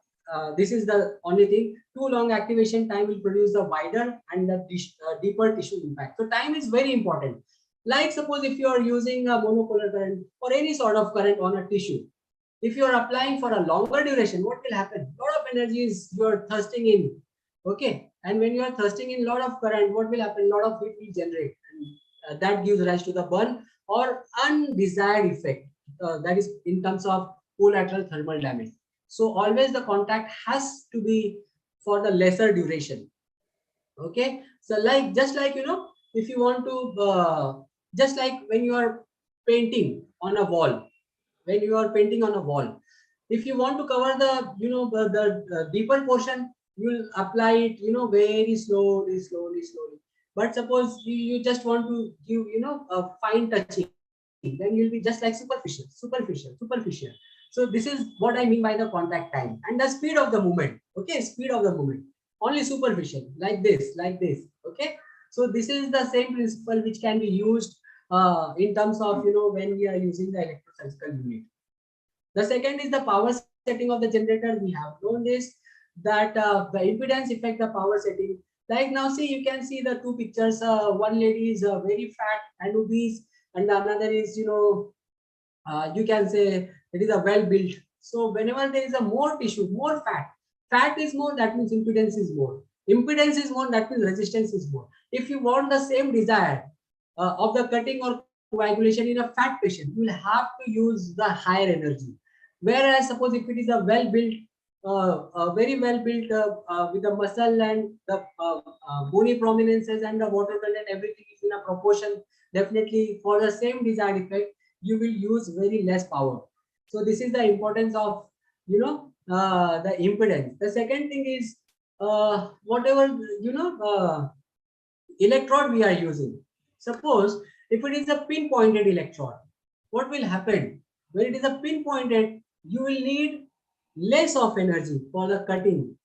this is the only thing. Too long activation time will produce the wider and the deeper tissue impact. So time is very important. Like suppose if you are using a monopolar current or any sort of current on a tissue, if you are applying for a longer duration, what will happen? A lot of energy is you are thirsting in. Okay, and when you are thirsting in a lot of current, what will happen? A lot of heat will generate, and that gives rise to the burn or undesired effect. That is in terms of collateral thermal damage. So always the contact has to be for the lesser duration. Okay, so like just like if you want to just like when you are painting on a wall, when you are painting on a wall, if you want to cover the the deeper portion, you will apply it very slowly. But suppose you just want to give a fine touching, then you'll be just like superficial. So this is what I mean by the contact time and the speed of the movement. Okay, speed of the movement, only superficial, like this. Okay, so this is the same principle which can be used in terms of when we are using the electrosurgical unit. The second is the power setting of the generator. We have known this, that the impedance affect the power setting. Like now, see, you can see the two pictures. One lady is very fat and obese, and another is, you can say it is a well built. So whenever there is a more tissue, more fat is more, that means impedance is more. Impedance is more, that means resistance is more. If you want the same desire of the cutting or coagulation in a fat patient, you will have to use the higher energy. Whereas suppose if it is a well built, very well built with the muscle and the bony prominences and the water content, everything is in a proportion, definitely for the same desired effect, you will use very less power. So this is the importance of the impedance. The second thing is whatever electrode we are using. Suppose if it is a pinpointed electrode, what will happen? When it is a pinpointed, you will need less of energy for the cutting.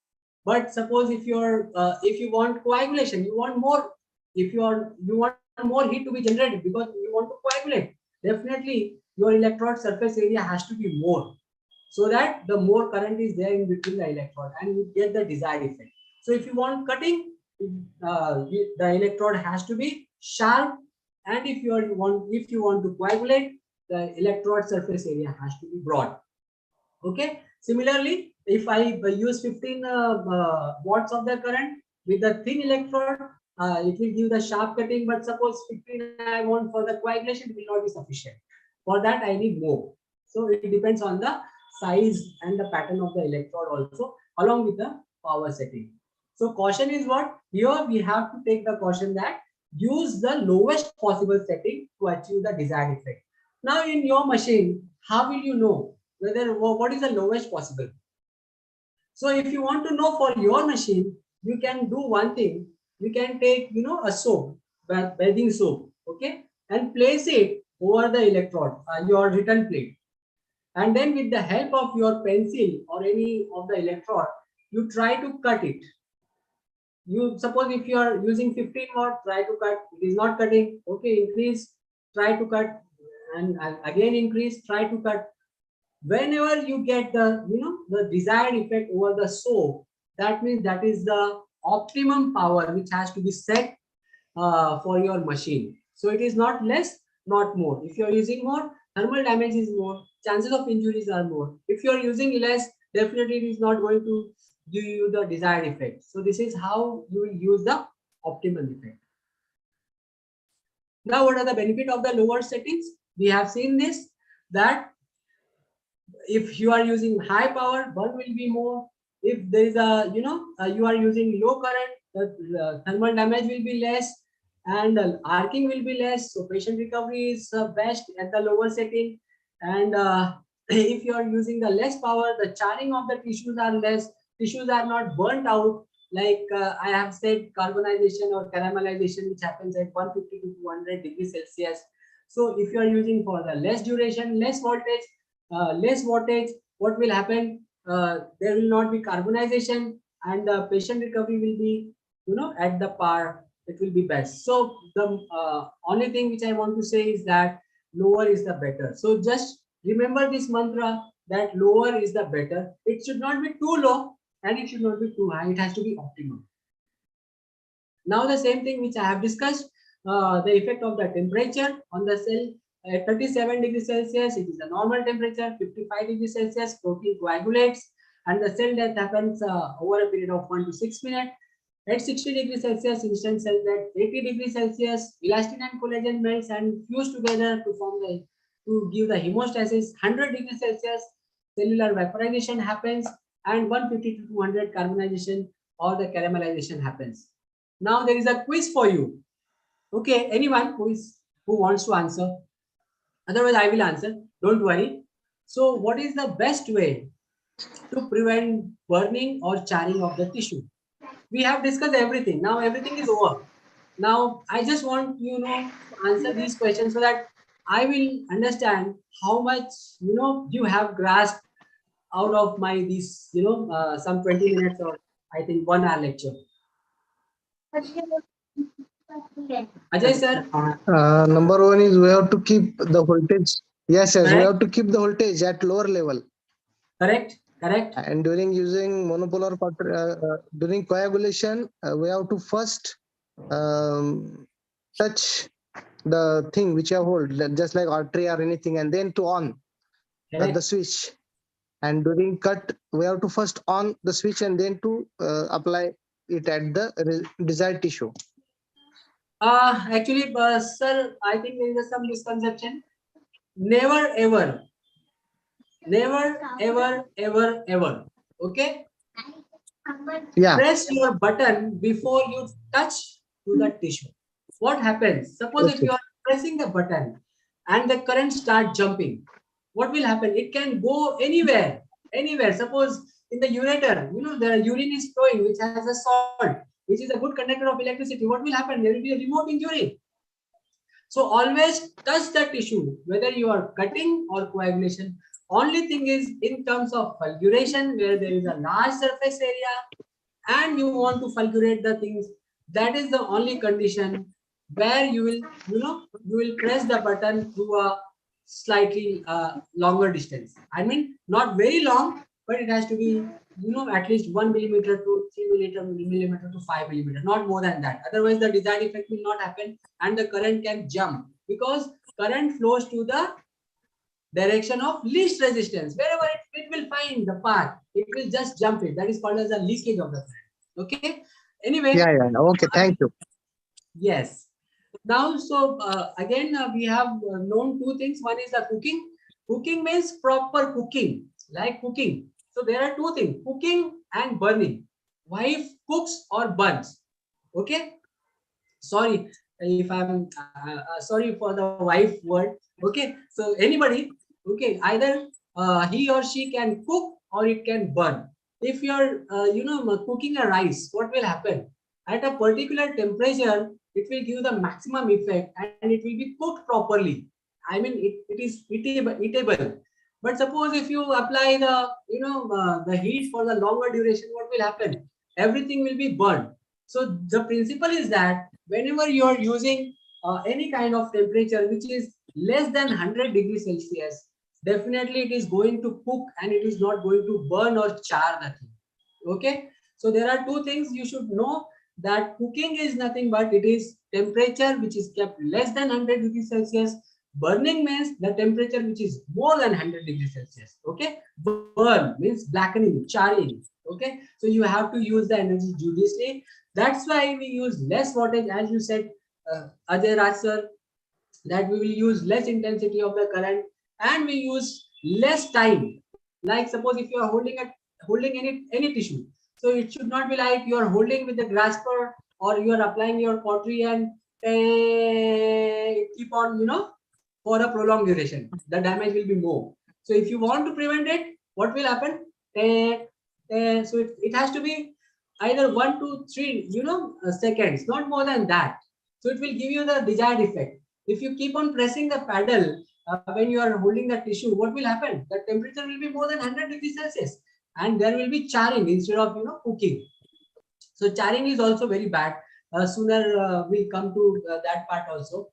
But suppose if you want coagulation, you want more. If you want more heat to be generated because you want to coagulate, definitely your electrode surface area has to be more, so that the more current is there in between the electrode and you get the desired effect. So if you want cutting, the electrode has to be sharp, and if you want to coagulate, the electrode surface area has to be broad. Okay, similarly, if I use 15 watts of the current with the thin electrode, it will give the sharp cutting, but suppose 15 I want for the coagulation, it will not be sufficient. For that I need more. So it depends on the size and the pattern of the electrode also, along with the power setting. So caution is what? Here we have to take the caution that use the lowest possible setting to achieve the desired effect. Now in your machine, how will you know whether what is the lowest possible? So if you want to know for your machine, you can do one thing. You can take a soap, bathing soap, okay, and place it over the electrode, your return plate, and then with the help of your pencil or any of the electrode, you try to cut it. You suppose if you are using 15 watt, try to cut, it is not cutting. Okay, increase, try to cut, and again increase, try to cut. Whenever you get the the desired effect over the soap, that means that is the optimum power which has to be set for your machine. So it is not less, not more. If you are using more, thermal damage is more, chances of injuries are more. If you are using less, definitely it is not going to give you the desired effect. So this is how you will use the optimum effect. Now, what are the benefit of the lower settings? We have seen this, that if you are using high power, burn will be more. If there is a you are using low current, the thermal damage will be less and arcing will be less. So patient recovery is best at the lower setting. And if you are using the less power, the charring of the tissues are less. Tissues are not burnt out, like I have said, carbonization or caramelization, which happens at 150 to 200 degrees Celsius. So if you are using for the less duration, less voltage, what will happen? There will not be carbonization. and the patient recovery will be, at the par. It will be best. So the only thing which I want to say is that lower is the better. So just remember this mantra, that lower is the better. It should not be too low and it should not be too high. It has to be optimum. Now the same thing which I have discussed, the effect of the temperature on the cell. At 37 degrees Celsius, it is a normal temperature. 55 degrees Celsius, protein coagulates, and the cell death happens over a period of 1 to 6 minutes. At 60 degrees Celsius, instant cell death. 80 degrees Celsius, elastin and collagen melts and fuse together to give the hemostasis. 100 degrees Celsius, cellular vaporization happens, and 150 to 200 carbonization or the caramelization happens. Now there is a quiz for you. Okay, anyone who wants to answer? Otherwise, I will answer. Don't worry. So, what is the best way to prevent burning or charring of the tissue? We have discussed everything. Now everything is over. Now I just want to answer these questions so that I will understand how much you have grasped out of my some 20 minutes or I think 1 hour lecture. Ajay sir. Number one is we have to keep the voltage. Yes, Correct. we have to keep the voltage at lower level. Correct. And during using monopolar during coagulation, we have to first touch the thing which you hold, just like artery or anything, and then to on the switch. And during cut, we have to first on the switch and then to apply it at the desired tissue. Actually, sir, I think there is some misconception. Never ever. Okay. Yeah. Press your button before you touch to the tissue. What happens? Suppose if you are pressing the button and the current starts jumping, what will happen? It can go anywhere. Suppose in the ureter, the urine is flowing, which has a salt, which is a good conductor of electricity. What will happen? There will be a remote injury. So always touch the tissue, whether you are cutting or coagulation. Only thing is in terms of fulguration, where there is a large surface area and you want to fulgurate the things, that is the only condition where you will press the button through a slightly longer distance. I mean, not very long, but it has to be at least 1 millimeter to 3 millimeter to 5 millimeter, not more than that. Otherwise, the desired effect will not happen and the current can jump, because current flows to the direction of least resistance. Wherever it will find the path, it will just jump it. That is called as a leakage of the current. Okay. Anyway. Yeah. Okay. Thank you. Yes. Now, so again, we have known 2 things. One is the cooking. Cooking means proper cooking, like cooking. So there are 2 things: cooking and burning. Wife cooks or burns. Okay. Sorry if I'm sorry for the wife word. Okay. So anybody, okay, either he or she can cook or it can burn. If you're cooking a rice, what will happen? At a particular temperature, it will give the maximum effect and it will be cooked properly. I mean, it is eatable. But suppose if you apply the heat for the longer duration, what will happen? Everything will be burned. So the principle is that whenever you are using any kind of temperature which is less than 100 degrees Celsius, definitely it is going to cook and it is not going to burn or char the thing. Okay. So there are 2 things you should know, that cooking is nothing but it is temperature which is kept less than 100 degrees Celsius. Burning means the temperature which is more than 100 degrees Celsius. Okay. Burn means blackening, charring. Okay. So you have to use the energy judiciously. That's why we use less wattage, as you said, Ajay Raj sir, that we will use less intensity of the current and we use less time. Like suppose if you are holding any tissue, so it should not be like you are holding with the grasper or you are applying your cautery and keep on for a prolonged duration. The damage will be more. So if you want to prevent it, what will happen? So it has to be either 1 to 3 seconds, not more than that. So it will give you the desired effect. If you keep on pressing the paddle when you are holding the tissue, what will happen? The temperature will be more than 100 degrees Celsius. and there will be charring instead of cooking. So charring is also very bad. Sooner we'll come to that part also.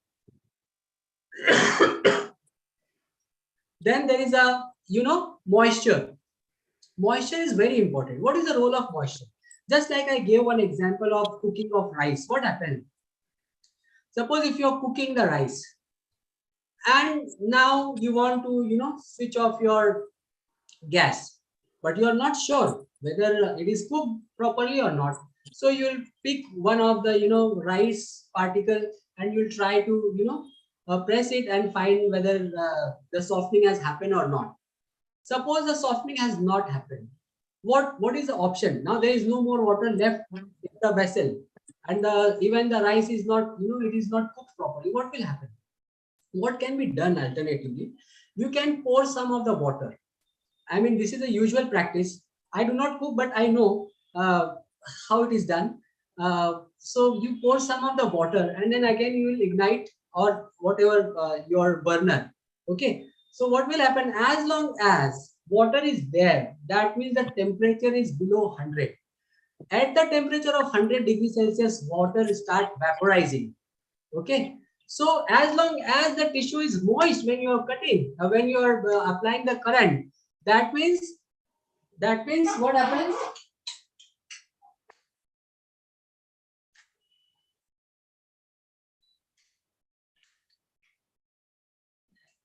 Then there is a moisture. Moisture is very important. What is the role of moisture? Just like I gave one example of cooking of rice. What happens? Suppose if you're cooking the rice and now you want to switch off your gas, but you are not sure whether it is cooked properly or not. So you will pick one of the rice particle and you will try to press it and find whether the softening has happened or not. Suppose the softening has not happened. What is the option? Now there is no more water left in the vessel, and even the rice is not it is not cooked properly. What will happen? What can be done alternatively? You can pour some of the water. I mean, this is a usual practice. I do not cook, but I know how it is done. So you pour some of the water and then again you will ignite or whatever your burner. Okay. So what will happen? As long as water is there, that means the temperature is below 100. At the temperature of 100 degrees Celsius, water start vaporizing. Okay. So as long as the tissue is moist when you are cutting, when you are applying the current, that means what happens?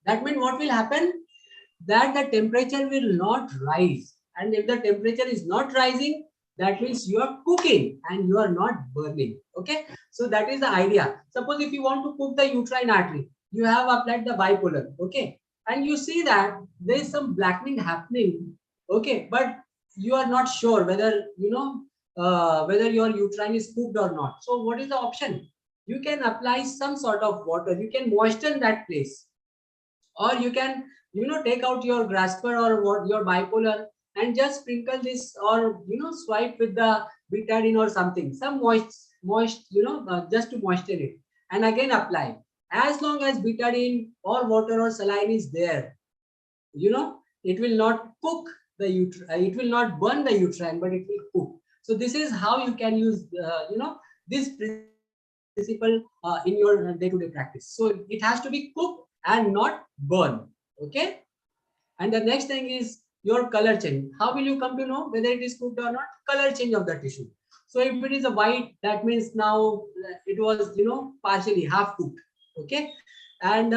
That means what will happen? That the temperature will not rise. And if the temperature is not rising, that means you are cooking and you are not burning. Okay. So that is the idea. Suppose if you want to cook the uterine artery, you have applied the bipolar. Okay. And you see that there is some blackening happening. Okay. But you are not sure whether, whether your uterine is cooked or not. So what is the option? You can apply some sort of water. You can moisten that place. Or you can take out your grasper or what your bipolar and just sprinkle this or swipe with the betadine or something, some moist just to moisten it, and again apply. As long as betadine or water or saline is there, it will not cook the it will not burn the uterine, but it will cook. So this is how you can use this principle in your day-to-day practice. So it has to be cooked and not burn. Okay. And the next thing is your color change. How will you come to know whether it is cooked or not? Color change of the tissue. So if it is a white, that means now it was partially half cooked. Okay. And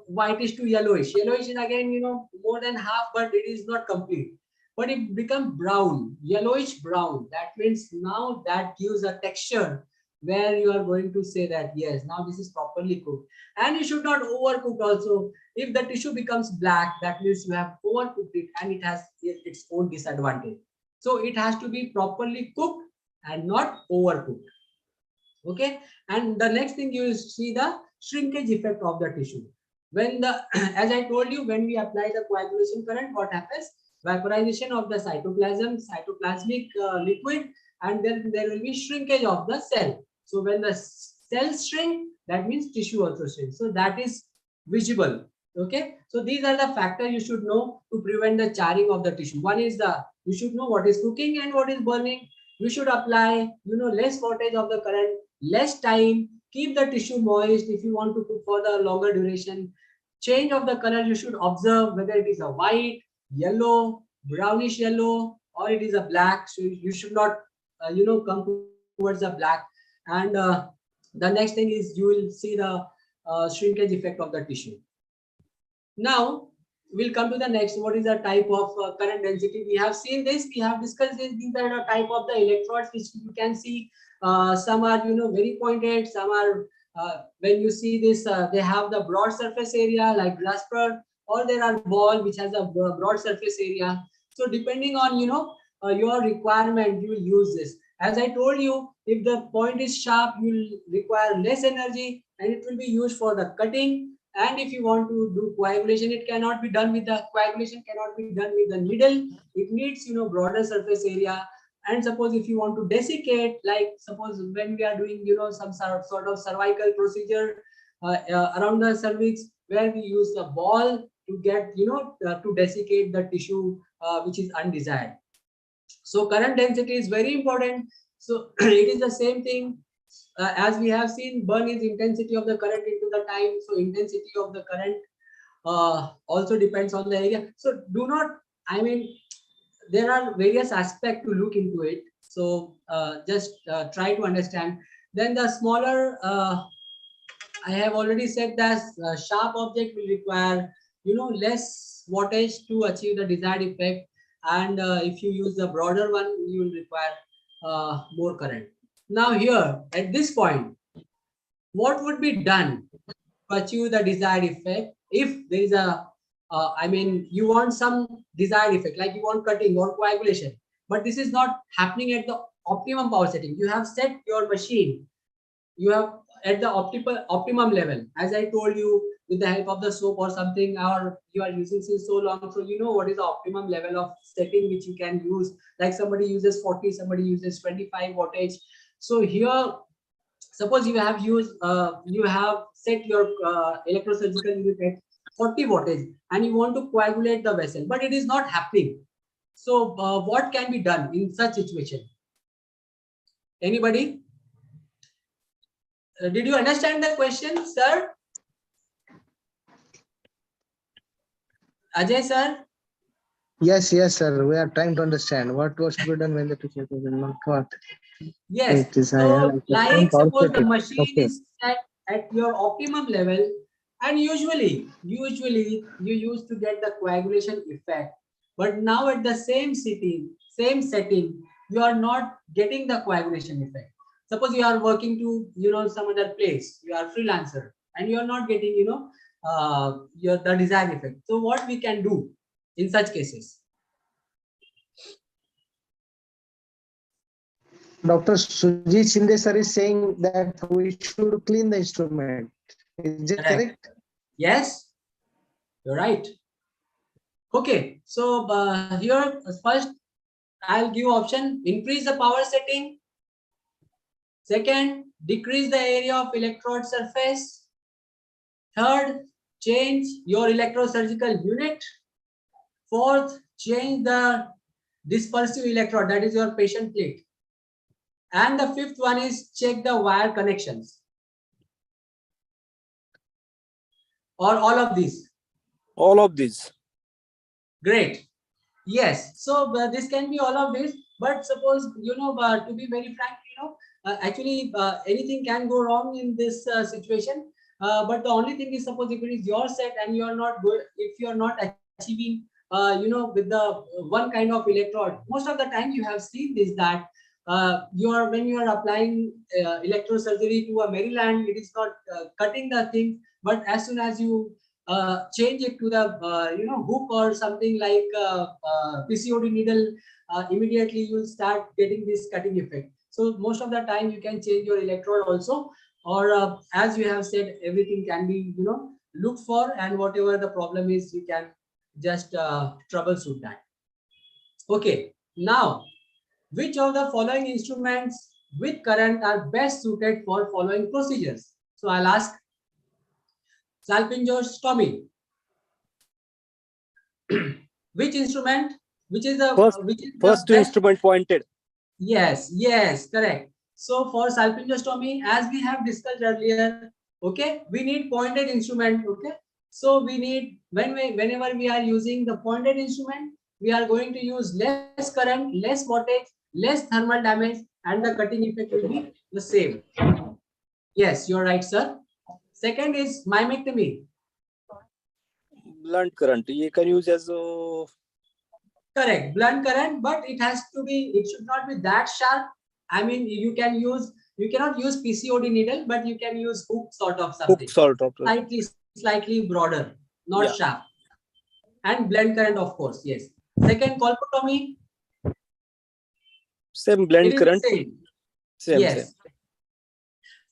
whitish to yellowish. Yellowish is again more than half, but it is not complete. But it becomes brown, yellowish brown. That means now that gives a texture where you are going to say that yes, now this is properly cooked. And you should not overcook also. If the tissue becomes black, that means you have overcooked it and it has its own disadvantage. So it has to be properly cooked and not overcooked. Okay. And the next thing you see the shrinkage effect of the tissue. When the, as I told you, when we apply the coagulation current, what happens? Vaporization of the cytoplasmic liquid, and then there will be shrinkage of the cell. So when the cells shrink, that means tissue also shrinks. So that is visible. Okay. So these are the factors you should know to prevent the charring of the tissue. One is you should know what is cooking and what is burning. You should apply, less voltage of the current, less time, keep the tissue moist if you want to cook for the longer duration. Change of the color, you should observe whether it is a white, yellow, brownish yellow, or it is a black. So you should not, come towards the black. And the next thing is you will see the shrinkage effect of the tissue. Now we'll come to the next. What is the type of current density? We have seen this. We have discussed this. These are the type of the electrodes which you can see. Some are very pointed. Some are when you see this, they have the broad surface area like grasper, or there are ball which has a broad surface area. So depending on your requirement, you will use this. As I told you, if the point is sharp, you will require less energy and it will be used for the cutting. And if you want to do coagulation, it cannot be done with the needle. It needs broader surface area. And suppose if you want to desiccate, like suppose when we are doing some sort of cervical procedure around the cervix, where we use the ball to get to desiccate the tissue which is undesired. So current density is very important. So it is the same thing as we have seen. Burn is intensity of the current into the time. So intensity of the current also depends on the area. So do not, I mean, there are various aspects to look into it. So just try to understand. Then the smaller, I have already said that sharp object will require, less wattage to achieve the desired effect. And if you use the broader one, you will require more current. Now here, at this point, what would be done to achieve the desired effect? If there is a, I mean, you want some desired effect, like you want cutting or coagulation, but this is not happening at the optimum power setting. You have set your machine, you have at the optimum level, as I told you, with the help of the soap or something, or you are using since so long, so you know what is the optimum level of setting which you can use. Like somebody uses 40, somebody uses 25 wattage. So here, suppose you have used, you have set your electrosurgical unit at 40 wattage and you want to coagulate the vessel, but it is not happening. So what can be done in such situation? Anybody? Did you understand the question, sir? Ajay, sir? Yes, sir. We are trying to understand what was to be done when the teacher was not taught. Yes. It is So, like suppose the machine okay. is set at your optimum level, and usually you used to get the coagulation effect. But now at the same setting, you are not getting the coagulation effect. Suppose you are working to some other place, you are freelancer, and you are not getting the desired effect. So what we can do in such cases? Dr. Sujit Shinde sir is saying that we should clean the instrument. Is it correct? Yes, you're right. Okay, so here first I'll give option: increase the power setting. Second, decrease the area of electrode surface. Third, change your electrosurgical unit. Fourth, change the dispersive electrode, that is your patient plate. And the fifth one is check the wire connections. Or all of these? All of these. Great. Yes. So this can be all of this. But suppose, to be very frank, actually anything can go wrong in this situation. But the only thing is, suppose if it is your set and you are not good, if you are not achieving, with the one kind of electrode, most of the time you have seen this, that when you are applying electrosurgery to a Maryland, it is not cutting the thing, but as soon as you change it to the hook or something like PCOD needle, immediately you will start getting this cutting effect. So most of the time you can change your electrode also, or as you have said, everything can be looked for, and whatever the problem is, you can just troubleshoot that. Okay, now which of the following instruments with current are best suited for following procedures? So I'll ask: salpingostomy. Which instrument? Which is the first best instrument pointed? Yes, correct. So for salpingostomy, as we have discussed earlier, okay, we need pointed instrument. Okay, so we need, whenever we are using the pointed instrument, we are going to use less current, less wattage, less thermal damage, and the cutting effect will be the same. Yes, you're right, sir. Second is myomectomy. Blunt current. You can use as correct, blunt current, but it should not be that sharp. I mean, you cannot use PCOD needle, but you can use hook sort of something. Slightly broader, not sharp. And blunt current, of course, yes. Second, colpotomy. Same blunt current. Same. Yes.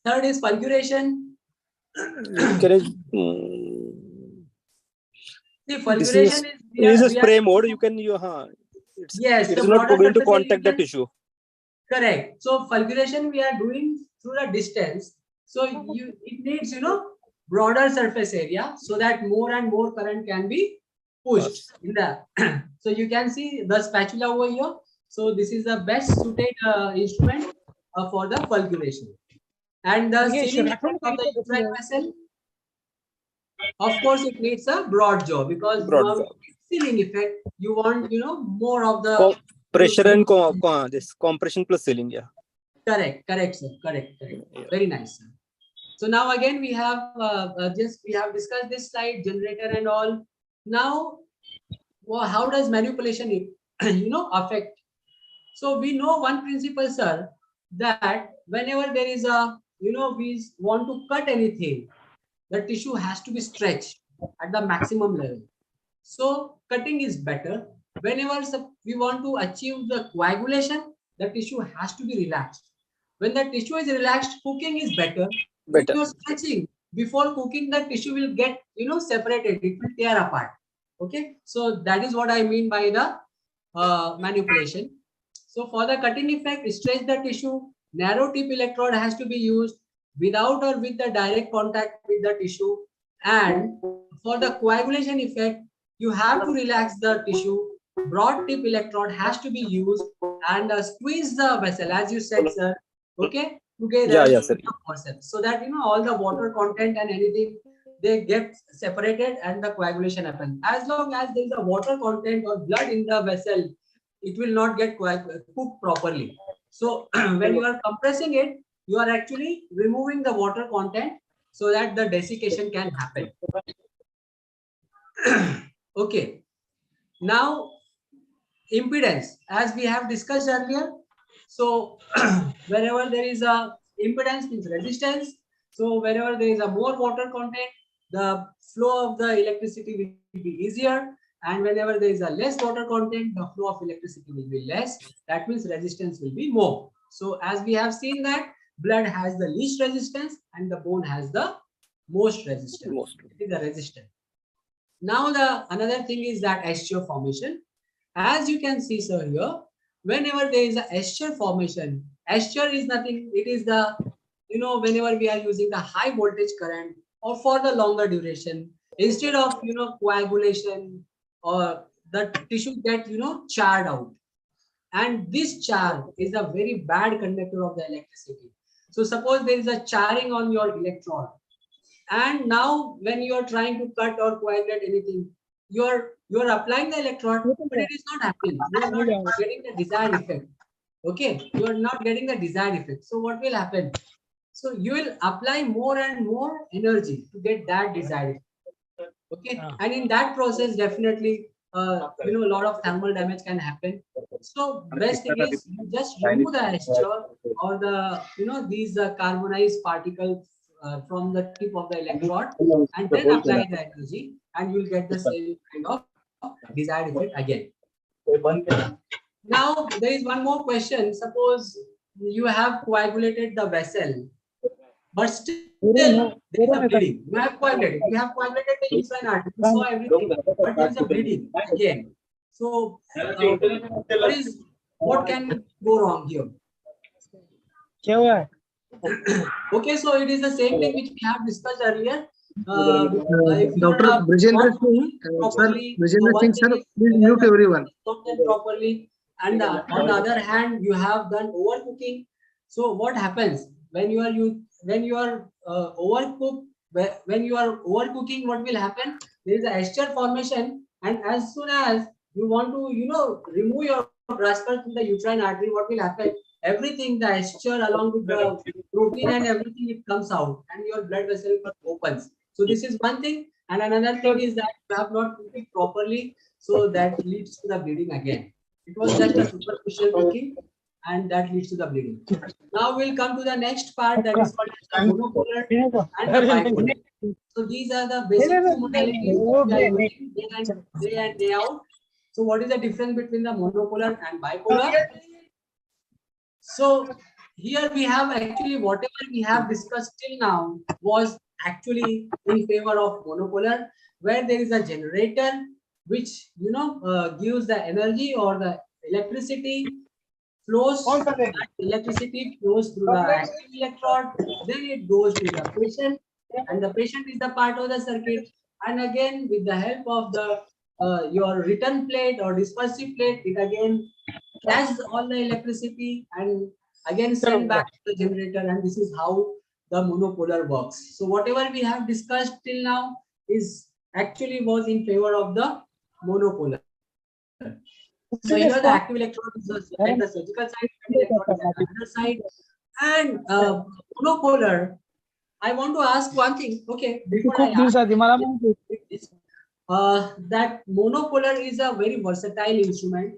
Third is fulguration. See, fulguration is a spray mode. You can it is not going to contact the tissue. Correct. So fulguration we are doing through the distance. So it needs broader surface area, so that more and more current can be pushed in the. So you can see the spatula over here. So this is the best suited instrument for the fulguration. And the sealing effect of the uterine vessel, of course, it needs a broad jaw, because Broad now jaw. sealing effect, you want more of the Pressure and this compression plus sealing. Yeah. correct, sir, correct. Yeah. Very nice, sir. So now again we have we have discussed this slide, generator and all. Now, how does manipulation affect? So we know one principle, sir, that whenever there is a we want to cut anything, the tissue has to be stretched at the maximum level. So cutting is better. Whenever we want to achieve the coagulation, the tissue has to be relaxed. When the tissue is relaxed, cooking is better. When you're stretching, before cooking, the tissue will get separated. It will tear apart. Okay, so that is what I mean by the manipulation. So for the cutting effect, stretch the tissue. Narrow tip electrode has to be used without or with the direct contact with the tissue. And for the coagulation effect, you have to relax the tissue. Broad tip electrode has to be used and squeeze the vessel, as you said, sir. Okay, together. Yeah, sir. So that all the water content and anything, they get separated and the coagulation happens. As long as there is a water content or blood in the vessel, it will not get cooked properly. So when you are compressing it, you are actually removing the water content so that the desiccation can happen. Okay. Now, impedance, as we have discussed earlier. So wherever there is a impedance means resistance. So wherever there is a more water content, the flow of the electricity will be easier. And whenever there is a less water content, the flow of electricity will be less. That means resistance will be more. So as we have seen that blood has the least resistance and the bone has the most resistance. It is the resistance. Now another thing is that eschar formation. As you can see, sir, here, whenever there is a eschar formation, eschar is nothing. It is the whenever we are using the high voltage current or for the longer duration, instead of coagulation, or the tissue get charred out, and this char is a very bad conductor of the electricity. So suppose there is a charring on your electrode, and now when you are trying to cut or coagulate anything, you are applying the electrode, but it is not happening. You are not getting the desired effect. Okay, you are not getting the desired effect. So what will happen? So you will apply more and more energy to get that desired effect. Okay, and in that process, definitely, a lot of thermal damage can happen. So best thing is you just remove the eschar or the these carbonized particles from the tip of the electrode, and then apply the energy, and you will get the same kind of desired effect again. Now there is one more question. Suppose you have coagulated the vessel, but still there is a bleeding. You have coagulated. You have coagulated the uterine artery. You saw everything, but there is a bleeding again. So what can go wrong here? Okay, so it is the same thing which we have discussed earlier. Dr. Brijendra Singh, sir, please mute everyone. Properly, and on the other hand, you have done overcooking. So what happens when you are overcooked? When you are overcooking, what will happen? There is a eschar formation, and as soon as you want to remove your grasper from the uterine artery, what will happen? Everything, the eschar along with the protein and everything, it comes out, and your blood vessel opens. So this is one thing, and another thing is that you have not cooked it properly, so that leads to the bleeding again. It was just a superficial cooking, and that leads to the bleeding. Now we'll come to the next part, that is called the monopolar and the bipolar. So these are the basic two modalities we are using day and day out. So what is the difference between the monopolar and bipolar? So here we have actually whatever we have discussed till now was actually in favor of monopolar, where there is a generator which gives the energy or the electricity flows. Electricity flows through the active electrode, then it goes to the patient, and the patient is the part of the circuit. And again, with the help of the your return plate or dispersive plate, it again flash all the electricity and again send back to the generator, and this is how the monopolar works. So whatever we have discussed till now is actually was in favor of the monopolar. So here the active electrode is at the surgical side, and electrode is at the other side. And monopolar, I want to ask one thing. Okay, before I ask this, that monopolar is a very versatile instrument.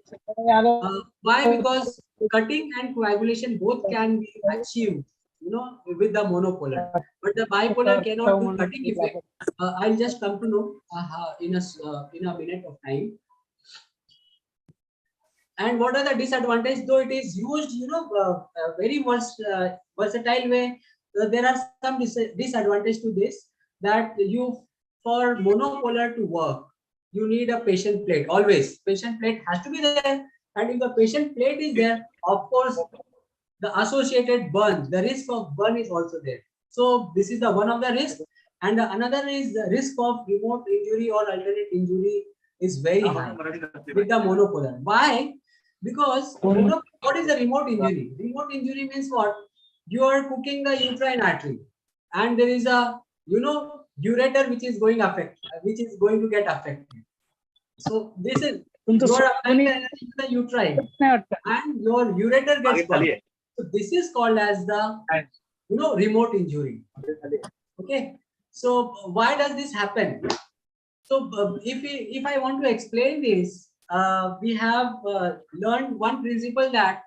Why? Because cutting and coagulation both can be achieved, with the monopolar, but the bipolar cannot do cutting effect. I'll just come to know in a minute of time. And what are the disadvantages? Though it is used, very versatile way, there are some disadvantages to this. That for monopolar to work, you need a patient plate. Always, patient plate has to be there. And if the patient plate is there, of course, the associated burn, the risk of burn is also there. So this is the one of the risks. And another is the risk of remote injury or alternate injury is very high with the monopolar. Why? Because what is the remote injury? Remote injury means what? You are cooking the uterine artery, and there is a ureter which is going to get affected. So this is you are applying the energy to the uterine, and your ureter gets affected. So this is called as the remote injury. Okay. So why does this happen? So if I want to explain this, we have learned one principle that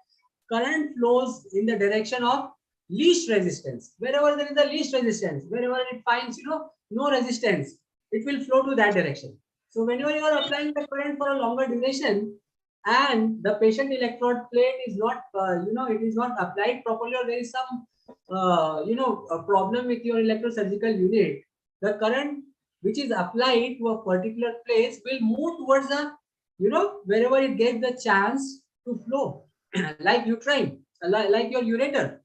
current flows in the direction of least resistance. Wherever there is a least resistance, wherever it finds no resistance, it will flow to that direction. So whenever you are applying the current for a longer duration and the patient electrode plate is not it is not applied properly, or there is some a problem with your electrosurgical unit, the current which is applied to a particular place will move towards the wherever it gets the chance to flow, like uterine, like your ureter.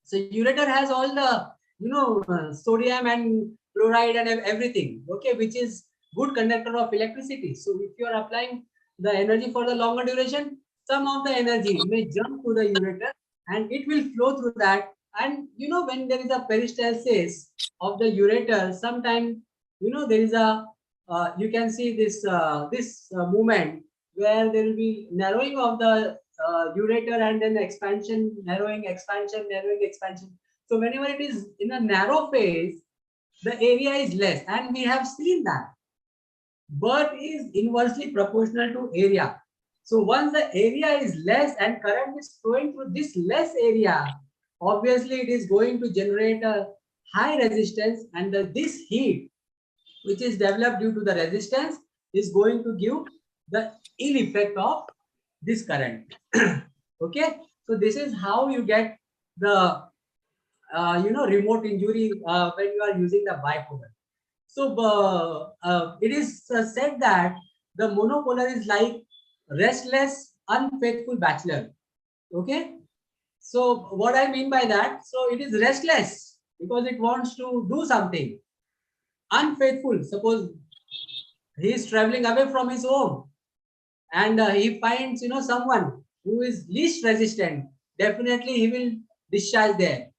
So ureter has all the sodium and chloride and everything, okay, which is good conductor of electricity. So if you are applying the energy for the longer duration, some of the energy may jump to the ureter and it will flow through that. And when there is a peristalsis of the ureter, sometimes there is a you can see this movement where there will be narrowing of the ureter and then expansion, narrowing, expansion, narrowing, expansion. So whenever it is in a narrow phase, the area is less, and we have seen that birth is inversely proportional to area. So once the area is less and current is flowing through this less area, obviously it is going to generate a high resistance, and this heat which is developed due to the resistance is going to give the ill effect of this current. Okay, so this is how you get the remote injury when you are using the bipolar. So it is said that the monopolar is like restless, unfaithful bachelor. Okay, so what I mean by that, so it is restless because it wants to do something. Unfaithful, suppose he is traveling away from his home and he finds someone who is least resistant, definitely he will discharge there.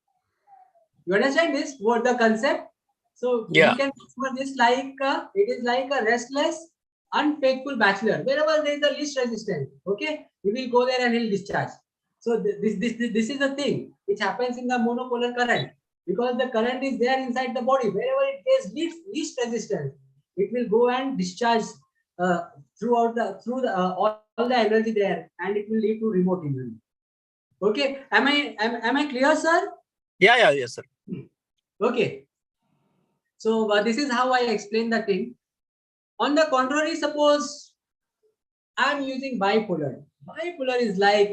You understand this? What the concept? So we can remember this like it is like a restless, unfaithful bachelor. Wherever there is the least resistance, okay, he will go there and he'll discharge. So this is the thing which happens in the monopolar current, because the current is there inside the body. Wherever it gets least resistance, it will go and discharge through all the energy there, and it will lead to remote injury. Okay, am I clear, sir? Yes, sir. Okay. So this is how I explain the thing. On the contrary, suppose I'm using bipolar. Bipolar is like,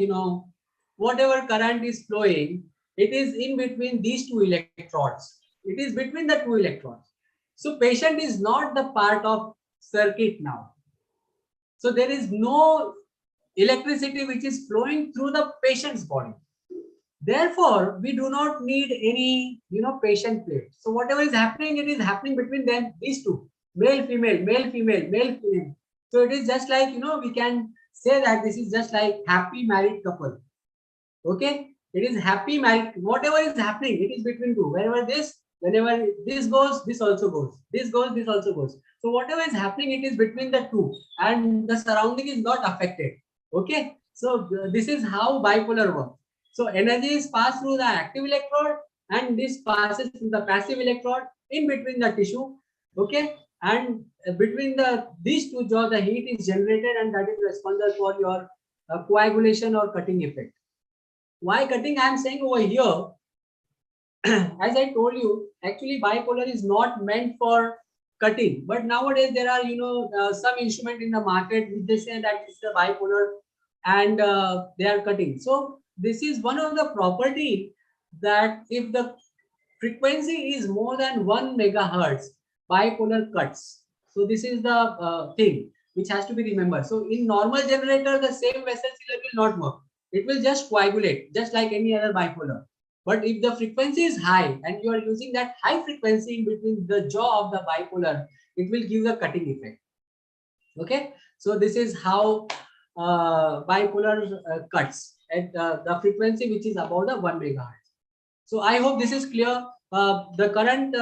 whatever current is flowing, it is in between these two electrodes. It is between the two electrodes. So patient is not the part of circuit now. So there is no electricity which is flowing through the patient's body. Therefore, we do not need any, patient plate. So whatever is happening, it is happening between them, these two, male, female, male, female, male, female. So it is just like, we can say that this is just like happy married couple. Okay, it is happy married. Whatever is happening, it is between two. Whenever this goes, this also goes. This goes, this also goes. So whatever is happening, it is between the two, and the surrounding is not affected. Okay, so this is how bipolar works. So energy is passed through the active electrode, and this passes through the passive electrode in between the tissue. Okay, and between these two jaws, the heat is generated, and that is responsible for your coagulation or cutting effect. Why cutting? I am saying over here, as I told you, actually bipolar is not meant for cutting. But nowadays there are, some instrument in the market which they say that it's a bipolar, and they are cutting. So this is one of the property that if the frequency is more than 1 megahertz, bipolar cuts. So this is the thing which has to be remembered. So in normal generator, the same vessel sealer will not work. It will just coagulate, just like any other bipolar. But if the frequency is high and you are using that high frequency in between the jaw of the bipolar, it will give the cutting effect. Okay, so this is how bipolar cuts at the frequency which is above the 1 megahertz. So I hope this is clear. The current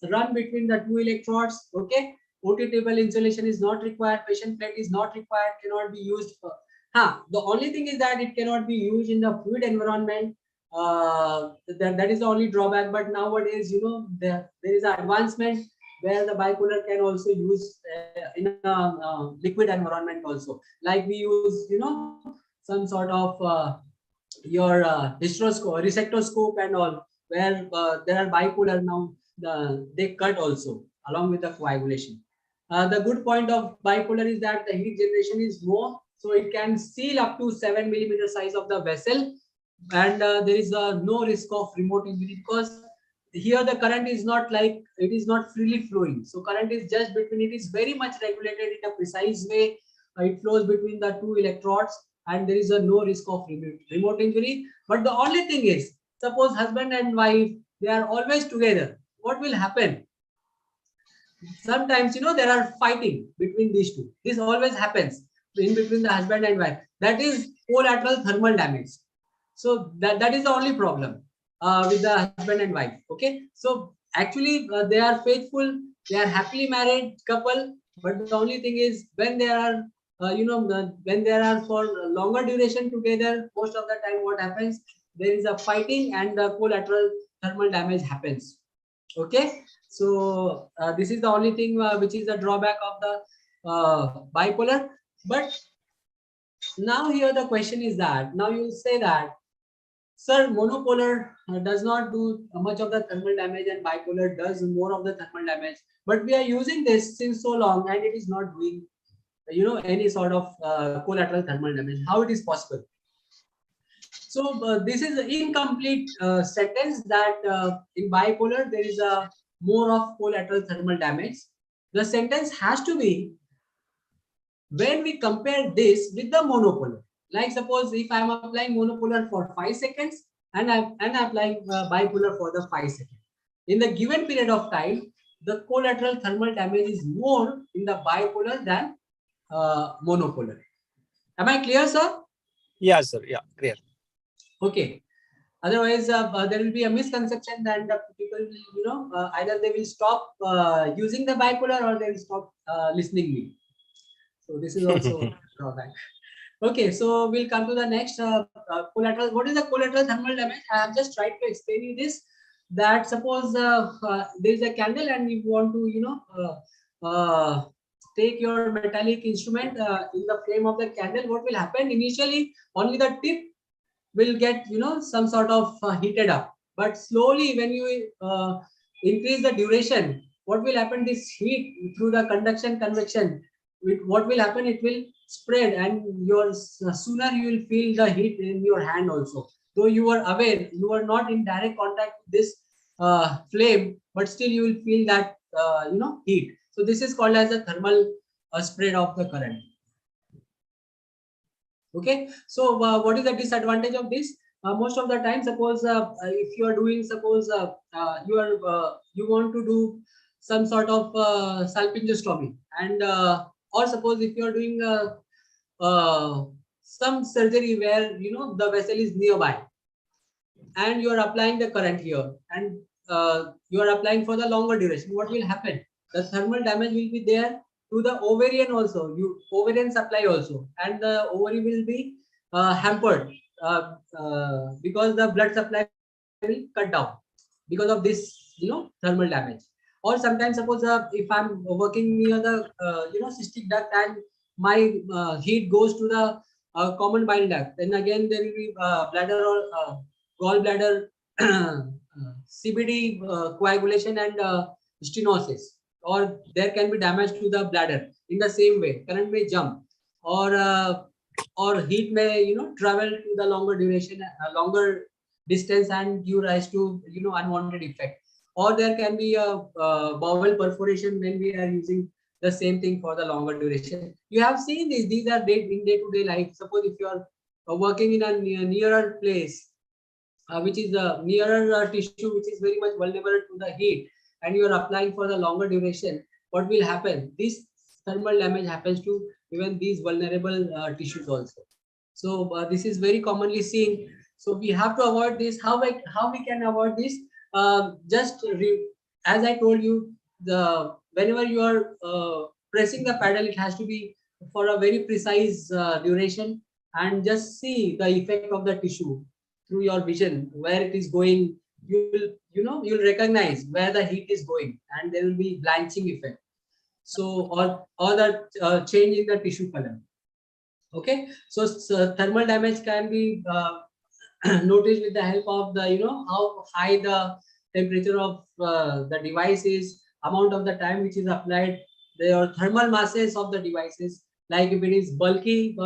run between the two electrodes. Okay, OT table insulation is not required. Patient plate is not required. Cannot be used for. The only thing is that it cannot be used in the fluid environment. That is the only drawback. But nowadays, there is an advancement where the bipolar can also use in a liquid environment also. Like we use, some sort of your resectoscope and all, where there are bipolar now. They cut also along with the coagulation. The good point of bipolar is that the heat generation is more, so it can seal up to 7 millimeter size of the vessel, and there is no risk of remote injury, because here the current is not like, it is not freely flowing. So current is just between, it is very much regulated in a precise way. It flows between the two electrodes, and there is no risk of remote injury. But the only thing is, suppose husband and wife, they are always together. What will happen? Sometimes, there are fighting between these two. This always happens in between the husband and wife. That is collateral thermal damage. So that is the only problem with the husband and wife. Okay, so actually they are faithful, they are happily married couple, but the only thing is when they are when they are for longer duration together, most of the time what happens, there is a fighting and the collateral thermal damage happens. Okay, so this is the only thing which is the drawback of the bipolar. But now here the question is that, now you say that, sir, monopolar does not do much of the thermal damage and bipolar does more of the thermal damage. But we are using this since so long and it is not doing, any sort of collateral thermal damage. How it is possible? So this is an incomplete sentence that in bipolar there is a more of collateral thermal damage. The sentence has to be when we compare this with the monopolar. Like suppose if I am applying monopolar for 5 seconds and I'm applying bipolar for the 5 seconds. In the given period of time, the collateral thermal damage is more in the bipolar than monopolar. Am I clear, sir? Yeah, sir. Yeah, clear. Okay. Otherwise, there will be a misconception that people will, either they will stop using the bipolar or they will stop listening me. So this is also a drawback. Okay, so we'll come to the next collateral. What is the collateral thermal damage? I have just tried to explain you this. That suppose there is a candle and you want to, take your metallic instrument in the flame of the candle. What will happen? Initially, only the tip will get, some sort of heated up. But slowly, when you increase the duration, what will happen? This heat through the conduction convection, what will happen? It will spread, and sooner you will feel the heat in your hand also. Though you are aware, you are not in direct contact with this flame, but still you will feel that heat. So this is called as a thermal spread of the current. Okay, so what is the disadvantage of this? Most of the time, suppose if you are doing, suppose you want to do some sort of salpingostomy, and or suppose if you are doing some surgery where the vessel is nearby, and you are applying the current here, and you are applying for the longer duration, what will happen? The thermal damage will be there to the ovarian also, ovarian supply also, and the ovary will be hampered because the blood supply will cut down because of this thermal damage. Or sometimes suppose if I'm working near the cystic duct, and my heat goes to the common bile duct, then again there will be bladder or gallbladder CBD coagulation and stenosis, or there can be damage to the bladder. In the same way, current may jump, or heat may travel to the longer duration, longer distance, and give rise to unwanted effect. Or there can be a bowel perforation when we are using the same thing for the longer duration. You have seen these. These are in day-to-day life. Suppose if you are working in a nearer place, which is a nearer tissue, which is very much vulnerable to the heat, and you are applying for the longer duration, what will happen? This thermal damage happens to even these vulnerable tissues also. So this is very commonly seen. So we have to avoid this. How we can avoid this? As I told you, whenever you are pressing the pedal, it has to be for a very precise duration, and just see the effect of the tissue through your vision, where it is going. You'll recognize where the heat is going, and there will be blanching effect. So or the change in the tissue color. Okay, so thermal damage can be noticed with the help of the how high the temperature of the device is, amount of the time which is applied, the thermal masses of the devices. Like if it is bulky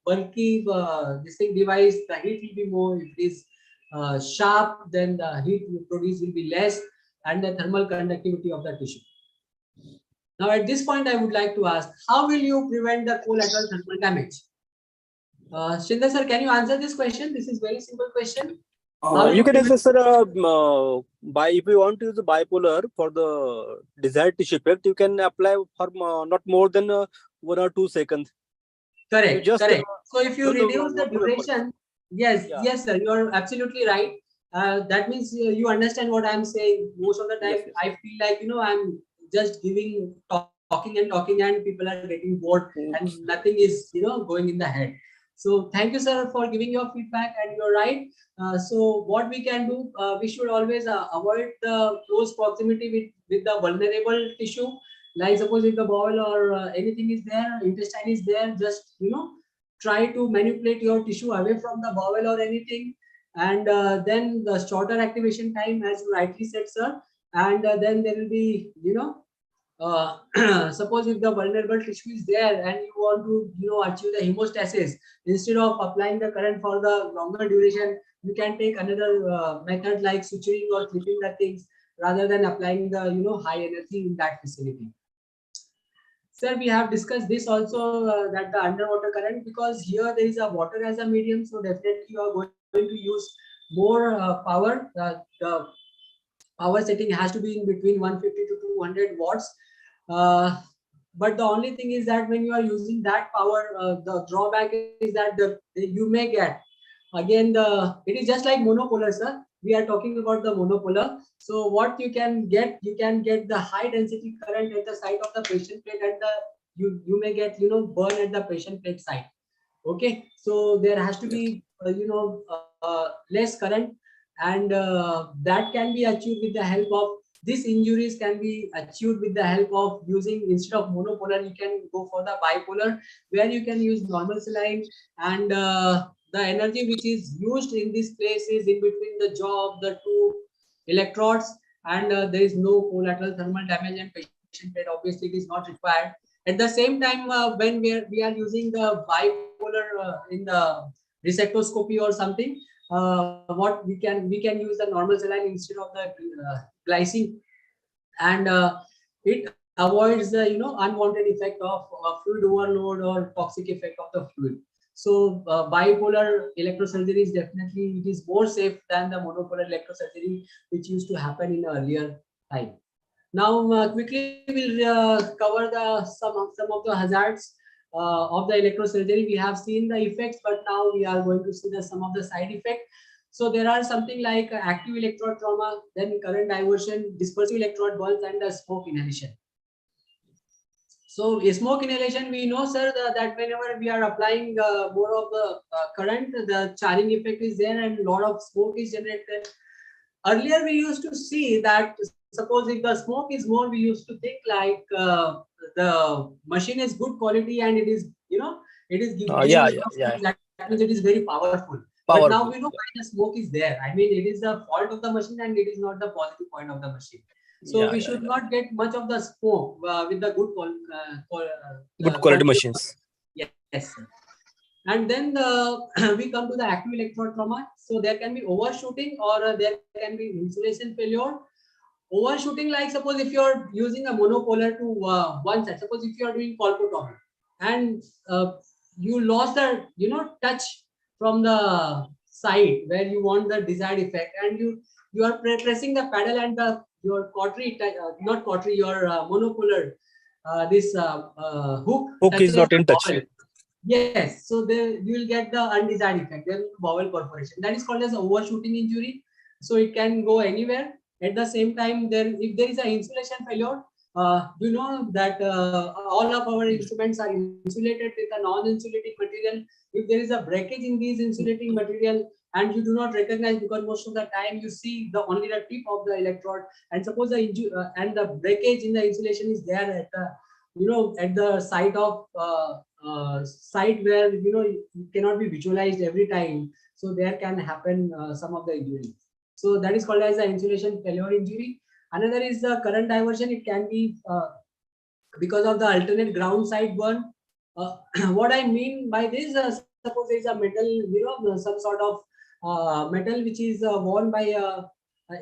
this thing device, the heat will be more. If it is sharp, then the heat produced will be less, and the thermal conductivity of the tissue. Now at this point, I would like to ask, how will you prevent the collateral thermal damage? Shindar sir, can you answer this question? This is very simple question. You can answer, sir. If you want to use the bipolar for the desired tissue effect, you can apply for not more than 1 or 2 seconds. Correct. Correct. So if you reduce the duration, yes, sir, you are absolutely right. That means you understand what I'm saying. Most of the time, yes. I feel like I'm just talking and people are getting bored, and nothing is going in the head. So thank you, sir, for giving your feedback, and you're right. So what we can do, we should always avoid the close proximity with the vulnerable tissue. Like suppose if the bowel or anything is there, intestine is there, just try to manipulate your tissue away from the bowel or anything, and then the shorter activation time, as you rightly said, sir. And then there will be suppose if the vulnerable tissue is there and you want to achieve the hemostasis, instead of applying the current for the longer duration, you can take another method like suturing or clipping the things, rather than applying the high energy in that vicinity. Sir, we have discussed this also, that the underwater current, because here there is a water as a medium, so definitely you are going to use more power. The power setting has to be in between 150 to 200 watts. But the only thing is that when you are using that power, the drawback is that you may get again it is just like monopolar, sir. We are talking about the monopolar. So what you can get the high density current at the site of the patient plate, and you may get burn at the patient plate site. Okay, so there has to be less current, and that can be achieved with the help of these injuries can be achieved with the help of using, instead of monopolar, you can go for the bipolar, where you can use normal saline, and the energy which is used in this place is in between the jaw of the two electrodes, and there is no collateral thermal damage, and patient plate obviously it is not required. At the same time, when we are using the bipolar in the resectoscopy or something, what we can use the normal saline instead of the glycine, and it avoids the unwanted effect of fluid overload or toxic effect of the fluid. So bipolar electrosurgery is definitely, it is more safe than the monopolar electrosurgery which used to happen in earlier time. Now quickly we'll cover some of the hazards. of the electrosurgery. We have seen the effects, but now we are going to see some of the side effects. So there are something like active electrode trauma, then current diversion, dispersive electrode burns, and the smoke inhalation. So smoke inhalation, we know, sir, that whenever we are applying more of the current, the charring effect is there and a lot of smoke is generated. Earlier, we used to see that suppose if the smoke is more, we used to think like the machine is good quality and it is, it is giving that means it is very powerful. But now we know why the smoke is there. I mean, it is the fault of the machine and it is not the positive point of the machine. So we should not get much of the smoke with the good quality machines. Yes. And then we come to the active electrode trauma. So there can be overshooting or there can be insulation failure. Overshooting, like suppose if you are using a monopolar to one side, suppose if you are doing colpotomy and you lost the touch from the side where you want the desired effect, and you are pressing the pedal and your cautery, not cautery, your monopolar, this hook is not in touch. Yes, so you will get the undesired effect. There will be bowel perforation. That is called as overshooting injury. So it can go anywhere. At the same time, if there is an insulation failure, you know that all of our instruments are insulated with a non-insulating material. If there is a breakage in these insulating material and you do not recognize, because most of the time you see only the tip of the electrode, and suppose the and the breakage in the insulation is there at the at the site of site where it cannot be visualized every time. So there can happen some of the injury. So that is called as the insulation failure injury. Another is the current diversion. It can be because of the alternate ground side burn. What I mean by this, suppose there is a metal, some sort of metal which is worn by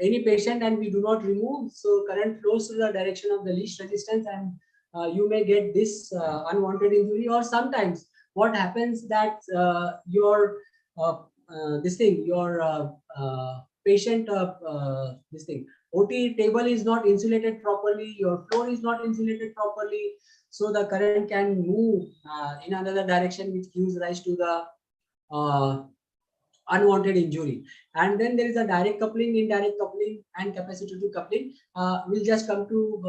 any patient and we do not remove. So current flows to the direction of the least resistance and you may get this unwanted injury. Or sometimes what happens that your patient OT table is not insulated properly, your floor is not insulated properly, so the current can move in another direction, which gives rise to the unwanted injury. And then there is a direct coupling, indirect coupling, and capacitive coupling. We'll just come to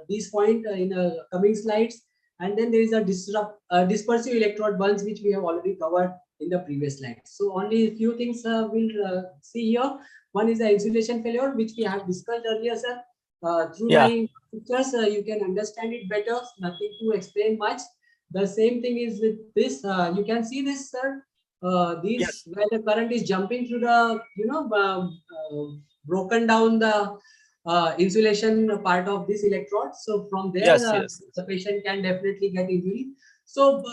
this point in coming slides. And then there is a dispersive electrode burns, which we have already covered in the previous slide. So only a few things we'll see here. One is the insulation failure, which we have discussed earlier, sir. Through my pictures, you can understand it better. Nothing to explain much. The same thing is with this. You can see this, sir. Where the current is jumping through the, broken down the insulation part of this electrode. So from there, the patient can definitely get injury. So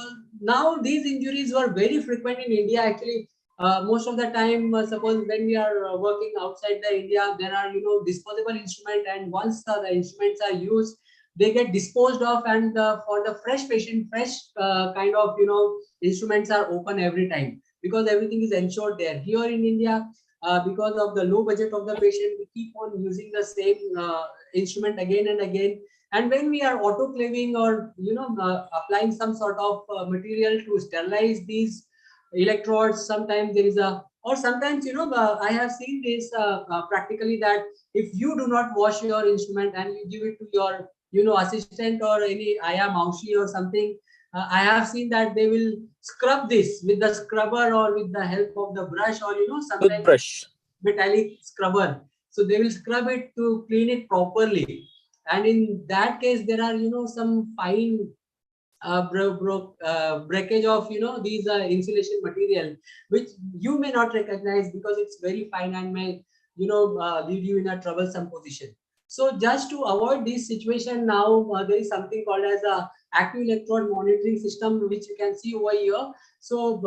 now these injuries were very frequent in India. Actually, most of the time, suppose when we are working outside the India, there are disposable instruments, and once the instruments are used, they get disposed of, and for the fresh patient, fresh kind of instruments are open every time, because everything is ensured there. Here in India, because of the low budget of the patient, we keep on using the same instrument again and again. And when we are autoclaving or applying some sort of material to sterilize these electrodes, sometimes there is or sometimes I have seen this practically, that if you do not wash your instrument and you give it to your assistant or any Aya Maushi or something, I have seen that they will scrub this with the scrubber or with the help of the brush, or sometimes brush, metallic scrubber. So they will scrub it to clean it properly. And in that case, there are some fine breakage of these insulation material, which you may not recognize because it's very fine and may leave you in a troublesome position. So just to avoid this situation, now there is something called as a active electrode monitoring system, which you can see over here. So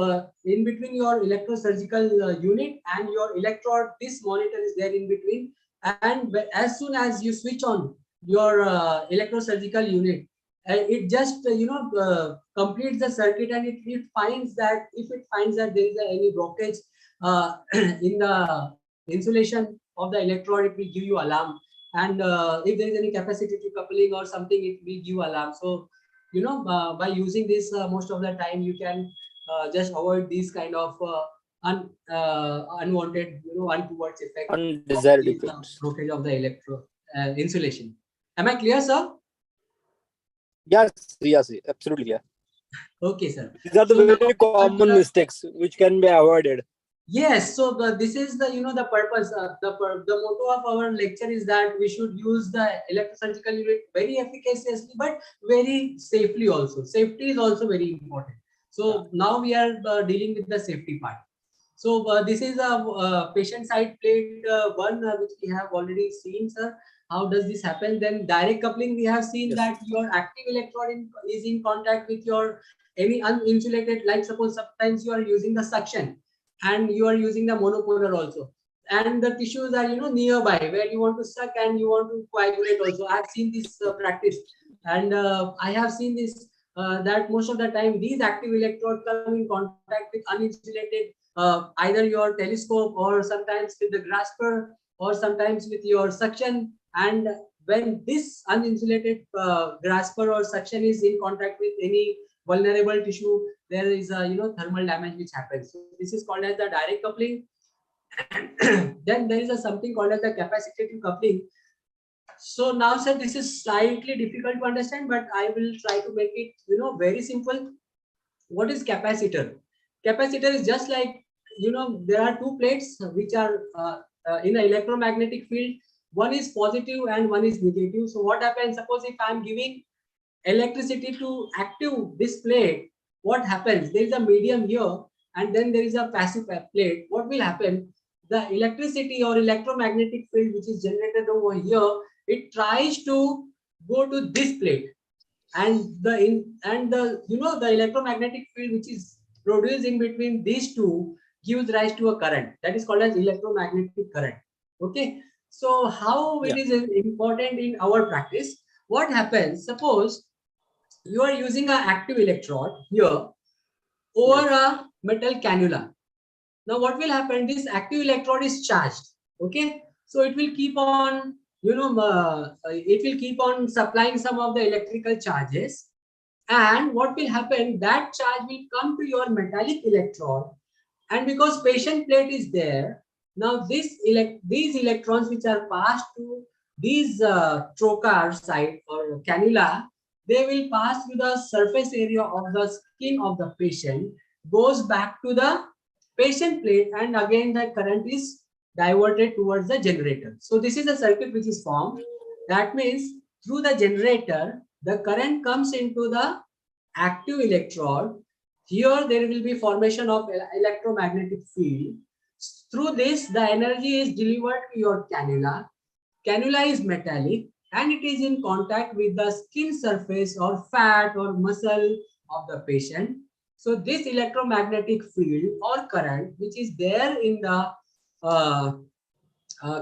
in between your electrosurgical unit and your electrode, this monitor is there in between, and as soon as you switch on your electrosurgical unit, it just completes the circuit, and it finds that if it finds that there is any blockage in the insulation of the electrode, it will give you alarm. And if there is any capacitive coupling or something, it will give alarm. So by using this, most of the time you can just avoid these kind of unwanted, untoward effect of Undesired this effects. blockage of the electro insulation. Am I clear, sir? Yes, absolutely. Yeah. Okay, sir. These are the So very common mistakes which can be avoided. Yes, so this is the the purpose. The motto of our lecture is that we should use the electrosurgical unit very efficaciously, but very safely also. Safety is also very important. So now we are dealing with the safety part. So this is a patient side plate one which we have already seen, sir. How does this happen? Then direct coupling, we have seen Yes. that your active electrode is in contact with your any uninsulated, like suppose sometimes you are using the suction and you are using the monopolar also. And the tissues are, nearby where you want to suck and you want to coagulate also. I have seen this practice, and I have seen this that most of the time these active electrodes come in contact with uninsulated either your telescope or sometimes with the grasper or sometimes with your suction. And when this uninsulated grasper or suction is in contact with any vulnerable tissue, there is a thermal damage which happens. So this is called as the direct coupling. Then there is a something called as the capacitive coupling. So now, sir, this is slightly difficult to understand, but I will try to make it very simple. What is capacitor? Capacitor is just like, there are two plates which are in the electromagnetic field. One is positive and one is negative. So what happens? Suppose if I am giving electricity to active this plate, what happens? There is a medium here and then there is a passive plate. What will happen? The electricity or electromagnetic field which is generated over here, it tries to go to this plate, and the electromagnetic field which is produced in between these two gives rise to a current that is called as electromagnetic current. Okay, so how it is important in our practice? What happens? Suppose you are using an active electrode here over a metal cannula. Now what will happen? This active electrode is charged. Okay, so it will keep on it will keep on supplying some of the electrical charges, and what will happen? That charge will come to your metallic electrode, and because patient plate is there, now these electrons which are passed to these trocar site or cannula, they will pass through the surface area of the skin of the patient, goes back to the patient plate, and again the current is diverted towards the generator. So this is a circuit which is formed. That means through the generator, the current comes into the active electrode. Here there will be formation of electromagnetic field. Through this, the energy is delivered to your cannula. Cannula is metallic and it is in contact with the skin surface or fat or muscle of the patient. So this electromagnetic field or current which is there in the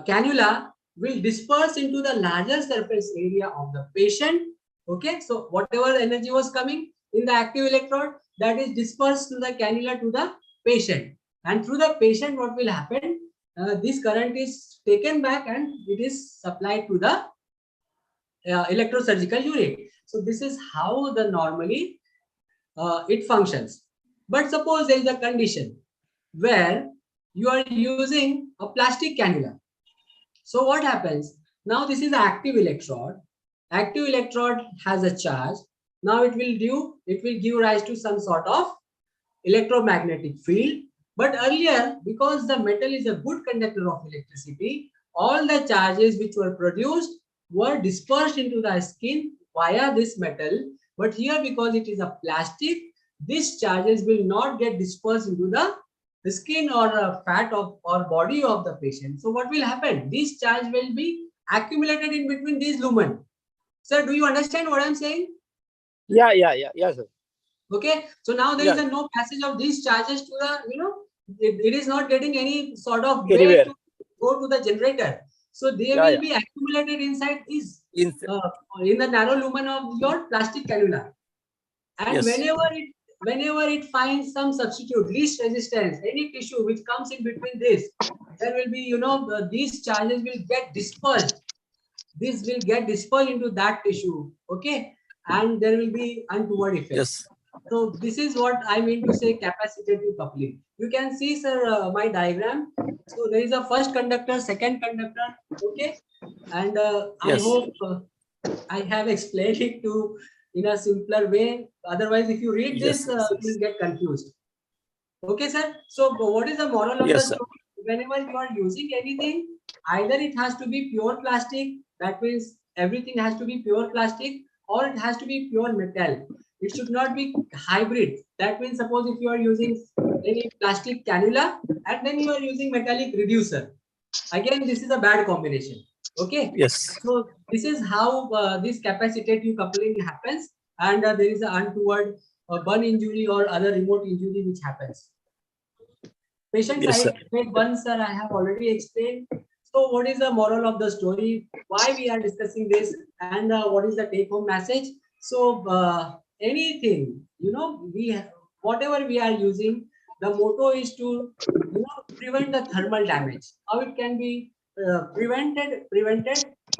cannula will disperse into the larger surface area of the patient. Okay, so whatever energy was coming in the active electrode, that is dispersed to the cannula to the patient, and through the patient what will happen? This current is taken back and it is supplied to the electrosurgical unit. So this is how the normally it functions. But suppose there is a condition where you are using a plastic cannula. So what happens? Now this is an active electrode. Active electrode has a charge. Now it will give rise to some sort of electromagnetic field. But earlier, because the metal is a good conductor of electricity, all the charges which were produced were dispersed into the skin via this metal. But here, because it is a plastic, these charges will not get dispersed into the skin or fat of or body of the patient. So what will happen? This charge will be accumulated in between these lumen. Sir, do you understand what I'm saying? Yeah, sir. Okay, so now there is a no passage of these charges to the, it is not getting any sort of way to go to the generator. So they will be accumulated inside this in the narrow lumen of your plastic cannula. And whenever it finds some substitute, least resistance, any tissue which comes in between this, there will be, these charges will get dispersed. This will get dispersed into that tissue. Okay. and there will be untoward effects. Yes. So this is what I mean to say capacitive coupling. You can see, sir, my diagram. So there is a first conductor, second conductor, okay, and I Yes. hope I have explained it to in a simpler way. Otherwise, if you read Yes. this, you will get confused. Okay, sir. So what is the moral of the Yes, sir. story? Whenever you are using anything, either it has to be pure plastic, that means everything has to be pure plastic, or it has to be pure metal. It should not be hybrid. That means suppose if you are using any plastic cannula and then you are using metallic reducer. Again, this is a bad combination. Okay. Yes. So this is how this capacitive coupling happens, and there is an untoward burn injury or other remote injury which happens. Patient Yes, side one, sir, I have already explained. So what is the moral of the story? Why we are discussing this, and what is the take-home message? So anything, whatever we are using, the motto is to prevent the thermal damage. How it can be prevented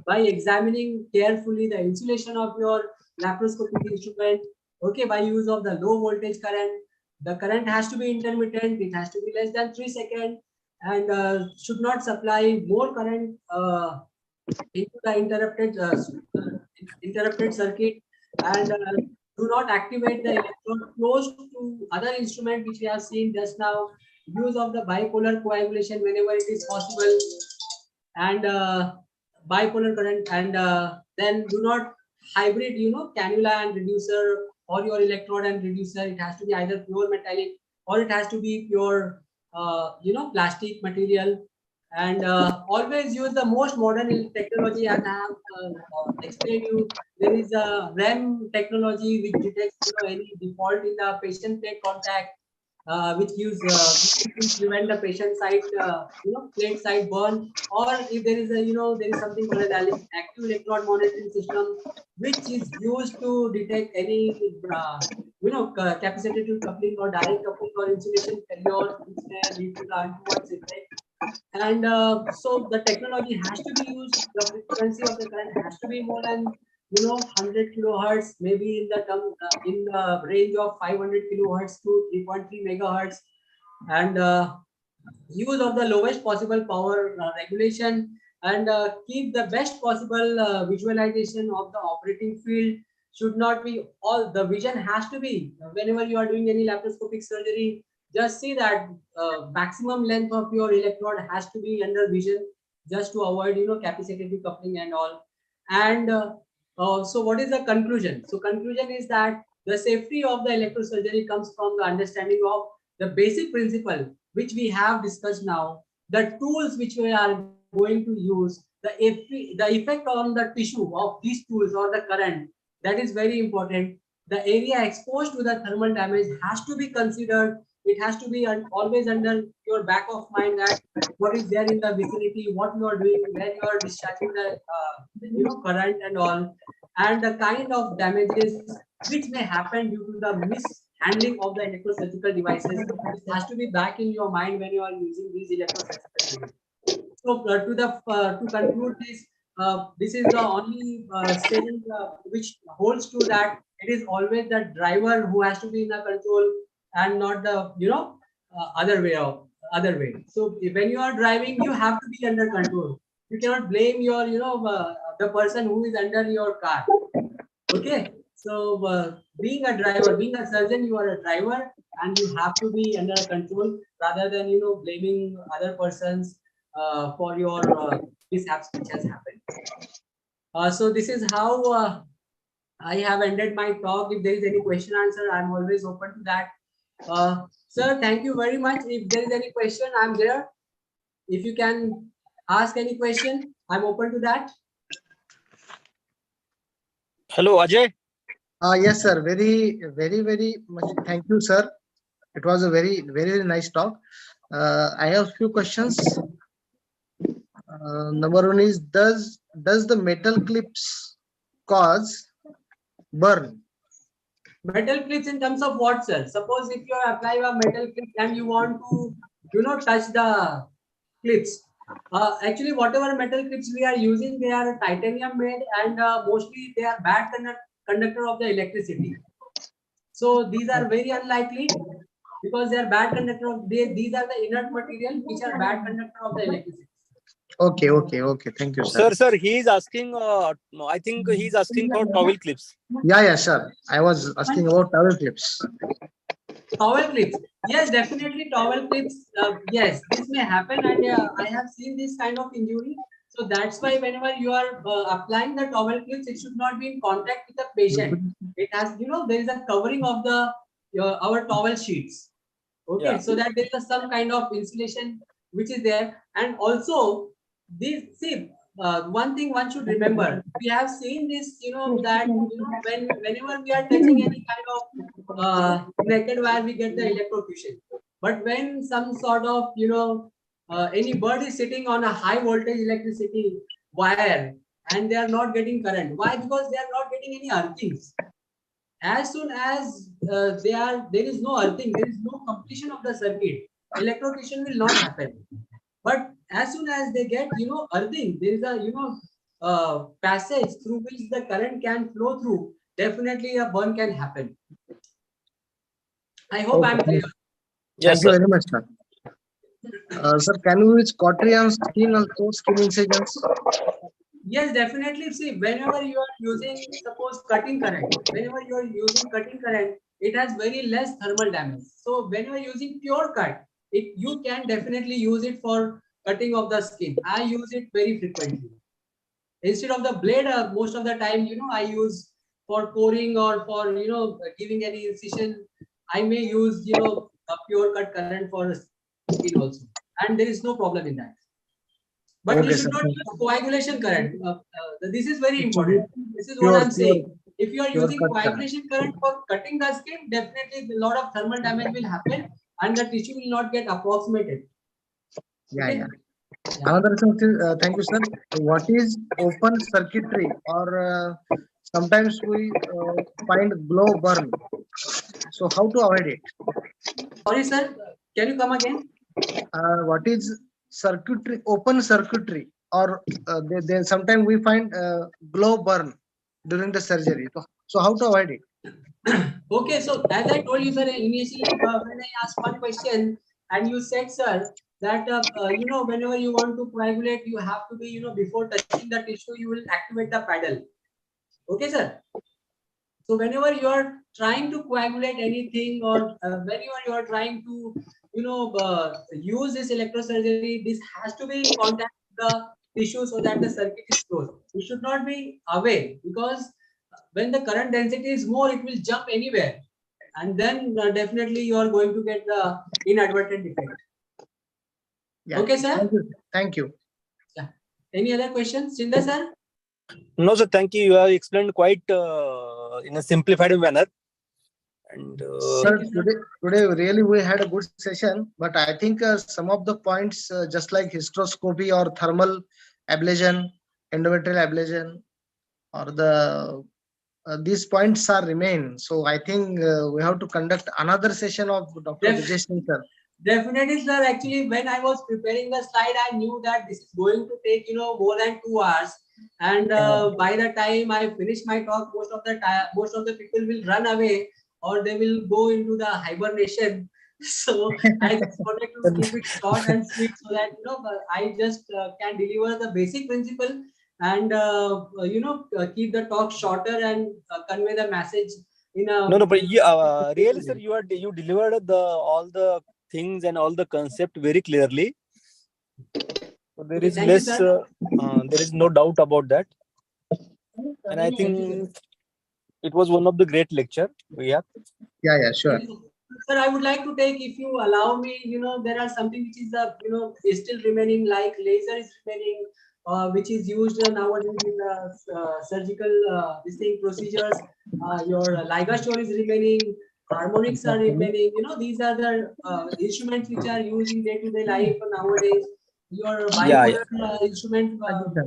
by examining carefully the insulation of your laparoscopic instrument. Okay, by use of the low voltage current. The current has to be intermittent. It has to be less than 3 seconds, and should not supply more current into the interrupted circuit, and do not activate the electrode close to other instrument which we have seen just now. Use of the bipolar coagulation whenever it is possible, and bipolar current, and then do not hybrid, cannula and reducer, or your electrode and reducer. It has to be either pure metallic or it has to be pure, plastic material. And always use the most modern technology. As I have explained you, there is a REM technology which detects any default in the patient plate contact, which will prevent the patient site, plate site burn. Or if there is there is something called as active electrode monitoring system, which is used to detect any capacitive coupling or direct coupling or insulation failure, which may lead to the untoward effect. And so the technology has to be used. The frequency of the current has to be more than 100 kilohertz, maybe in the range of 500 kilohertz to 3.3 megahertz, and use of the lowest possible power regulation, and keep the best possible visualization of the operating field. Should not be all the vision has to be whenever you are doing any laparoscopic surgery. Just see that maximum length of your electrode has to be under vision, just to avoid capacitive coupling and all. And so what is the conclusion? So conclusion is that the safety of the electrosurgery comes from the understanding of the basic principle which we have discussed now, the tools which we are going to use, the effect on the tissue of these tools or the current, that is very important. The area exposed to the thermal damage has to be considered. It has to be always under your back of mind, that what is there in the vicinity, what you are doing, where you are discharging the current and all, and the kind of damages which may happen due to the mishandling of the electrosurgical devices. It has to be back in your mind when you are using these electrosurgical devices. So to conclude this, this is the only saying which holds true, that it is always the driver who has to be in the control and not the other way. So when you are driving, you have to be under control. You cannot blame your the person who is under your car. Okay. So being a driver, being a surgeon, you are a driver and you have to be under control, rather than blaming other persons for your mishaps which has happened. So this is how I have ended my talk. If there is any question answer, I'm always open to that. Sir, thank you very much. If there is any question, I'm there. If you can ask any question, I'm open to that. Hello, Ajay. Yes, sir. Very much. Thank you, sir. It was a very nice talk. I have few questions. Number one is, does the metal clips cause burn? Metal clips in terms of what, sir? Suppose if you apply a metal clip and you want to, touch the clips. Actually, whatever metal clips we are using, they are titanium made, and mostly they are bad conductor of the electricity. So these are very unlikely because they are bad conductor of these are the inert material which are bad conductor of the electricity. Okay. Thank you, sir. Sir, he is asking. I think he is asking for towel clips. Yeah, sir. I was asking about towel clips. Towel clips. Yes, definitely towel clips. Yes, this may happen, and I have seen this kind of injury. So that's why whenever you are applying the towel clips, it should not be in contact with the patient. It has, there is a covering of the our towel sheets. Okay, Yeah. so that there is some kind of insulation which is there, and also one thing one should remember. We have seen this, that whenever we are touching any kind of naked wire, we get the electrocution. But when some sort of any bird is sitting on a high voltage electricity wire and they are not getting current, why? Because they are not getting any earthings. As soon as there is no earthing, there is no completion of the circuit, electrocution will not happen. But as soon as they get earthing, there is a passage through which the current can flow through, definitely a burn can happen. I hope I'm clear. Thank you very much, sir. Sir, can you use cautery on skin also, skin incisions? Yes, definitely. See, whenever you are using, suppose cutting current, whenever you are using cutting current, it has very less thermal damage. So whenever using pure cut, you can definitely use it for cutting of the skin. I use it very frequently. Instead of the blade, most of the time, I use for pouring or for, giving any incision, I may use, a pure cut current for skin also. And there is no problem in that. But Okay, you should sir. not use coagulation current. This is very important. This is Pure- what I'm saying. If you are pure using cut current. coagulation current for cutting the skin, definitely a lot of thermal damage will happen and the tissue will not get approximated. Okay? Yeah. Another thing, thank you, sir. What is open circuitry, or sometimes we find glow burn? So how to avoid it? Sorry, sir. Can you come again? What is circuitry, open circuitry, or they sometimes we find glow burn during the surgery. So how to avoid it? Okay, so as I told you, sir, initially when I asked one question and you said, sir, that whenever you want to coagulate, you have to be, before touching the tissue, you will activate the paddle. Okay, sir. So whenever you are trying to coagulate anything, or whenever you are trying to, use this electrosurgery, this has to be in contact with the tissue so that the circuit is closed. It should not be away, because when the current density is more, it will jump anywhere, and then definitely you are going to get the inadvertent effect. Yeah. Okay, sir. Thank you. Yeah. Any other questions, Singh sir? No, sir. Thank you. You have explained quite in a simplified manner. And Sir, today really we had a good session, but I think some of the points, just like hysteroscopy or thermal ablation, endometrial ablation, or the these points are remain. So I think we have to conduct another session of Dr. Vijay Singh, sir. Definitely, sir. Actually, when I was preparing the slide, I knew that this is going to take more than 2 hours. And by the time I finish my talk, most of the people will run away, or they will go into the hibernation. So I just wanted to keep it short and sweet, so that I just can deliver the basic principle and keep the talk shorter and convey the message in a no, but really, sir, you delivered all the things and all the concept very clearly. So there is less. There is no doubt about that, and I think it was one of the great lecture we have. Yeah, sure. Sir, I would like to take, if you allow me, there are something which is is still remaining, like laser is remaining, which is used nowadays in surgical procedures. Your ligastole is remaining, harmonics are remaining. These are the instruments which are used in day-to-day life nowadays. Your bipolar instrument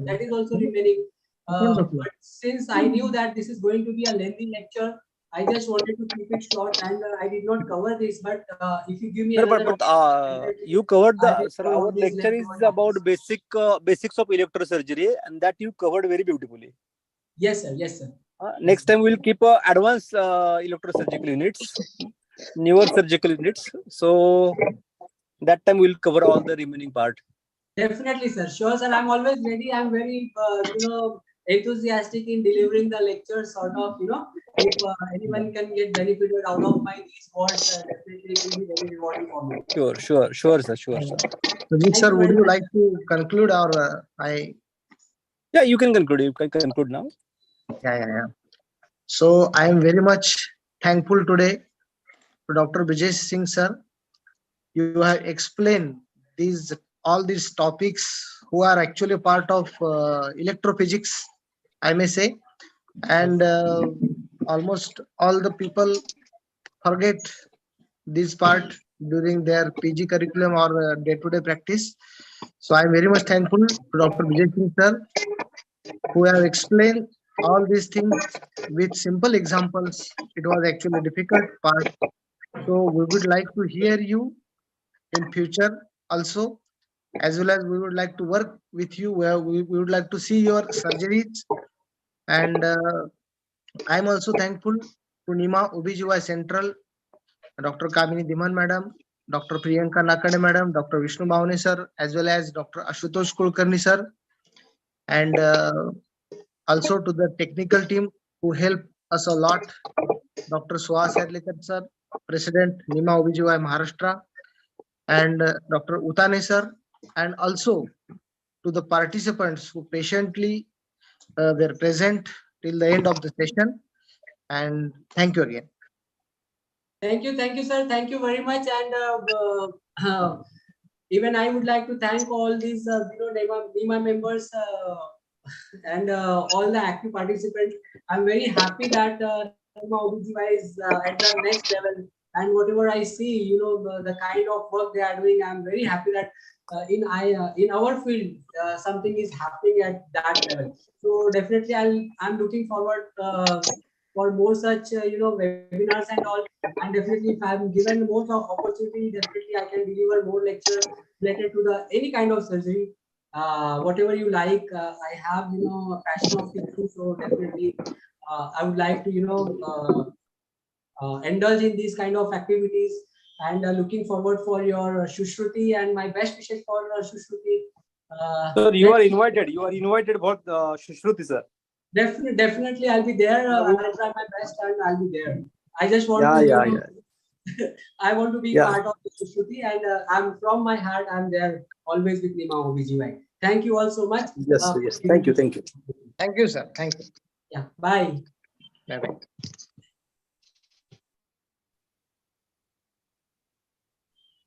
that is also remaining. But since I knew that this is going to be a lengthy lecture, I just wanted to keep it short, and I did not cover this. But if you give me another, you covered the, sir, cover our lecture is about basics of electrosurgery, and that you covered very beautifully. Yes, sir. Yes, sir. Next time we'll keep advanced electrosurgical units, newer surgical units. So that time we'll cover all the remaining part. Definitely, sir. Sure, sir. I'm always ready. I'm very, enthusiastic in delivering the lectures. Sort of, if anyone can get benefited out of my these words, definitely it will be very rewarding for me. Sure, sir. Sure, sir. Sujit Thank sir, you would very you much. like to conclude or I? Yeah, you can conclude. You can conclude now. Yeah. So I am very much thankful today to Dr. Brijesh Singh sir. You have explained all these topics who are actually part of electrophysics, I may say, and almost all the people forget this part during their PG curriculum or day-to-day practice. So I'm very much thankful to Dr. Vijay Singh sir who have explained all these things with simple examples. It was actually a difficult part. So we would like to hear you in future also, as well as we would like to work with you where we would like to see your surgeries. And I'm also thankful to NIMA OBGY Central, Dr. Kamini Diman madam, Dr. Priyanka Nakade madam, Dr. Vishnu Bhavane sir, as well as Dr. Ashutosh Kulkarni sir, and also to the technical team who helped us a lot, Dr. Suhas Yarlikar sir, President NIMA OBGY Maharashtra, and Dr. Utane sir, and also to the participants who patiently were present till the end of the session. And thank you again. Thank you, sir. Thank you very much. And even I would like to thank all these, NIMA members and all the active participants. I'm very happy that NIMA OBGY is at the next level. And whatever I see, the kind of work they are doing, I'm very happy that in our field something is happening at that level. So definitely, I'm looking forward for more such webinars and all. And definitely, if I'm given more opportunity, definitely I can deliver more lectures related to the any kind of surgery. Whatever you like, I have a passion of teaching, so definitely I would like to indulge in these kind of activities. And looking forward for your Shushruti and my best wishes for Shushruti. Sir, you are invited. You are invited for Shushruti sir. Definitely, I'll be there. I'll try my best and I'll be there. I just want to, I want to be part of the Shushruti, and I'm from my heart. I'm there always with NIMA OBGY. Thank you all so much. Yes. Thank you. Thank you, sir. Thank you. Yeah. Bye. Bye-bye.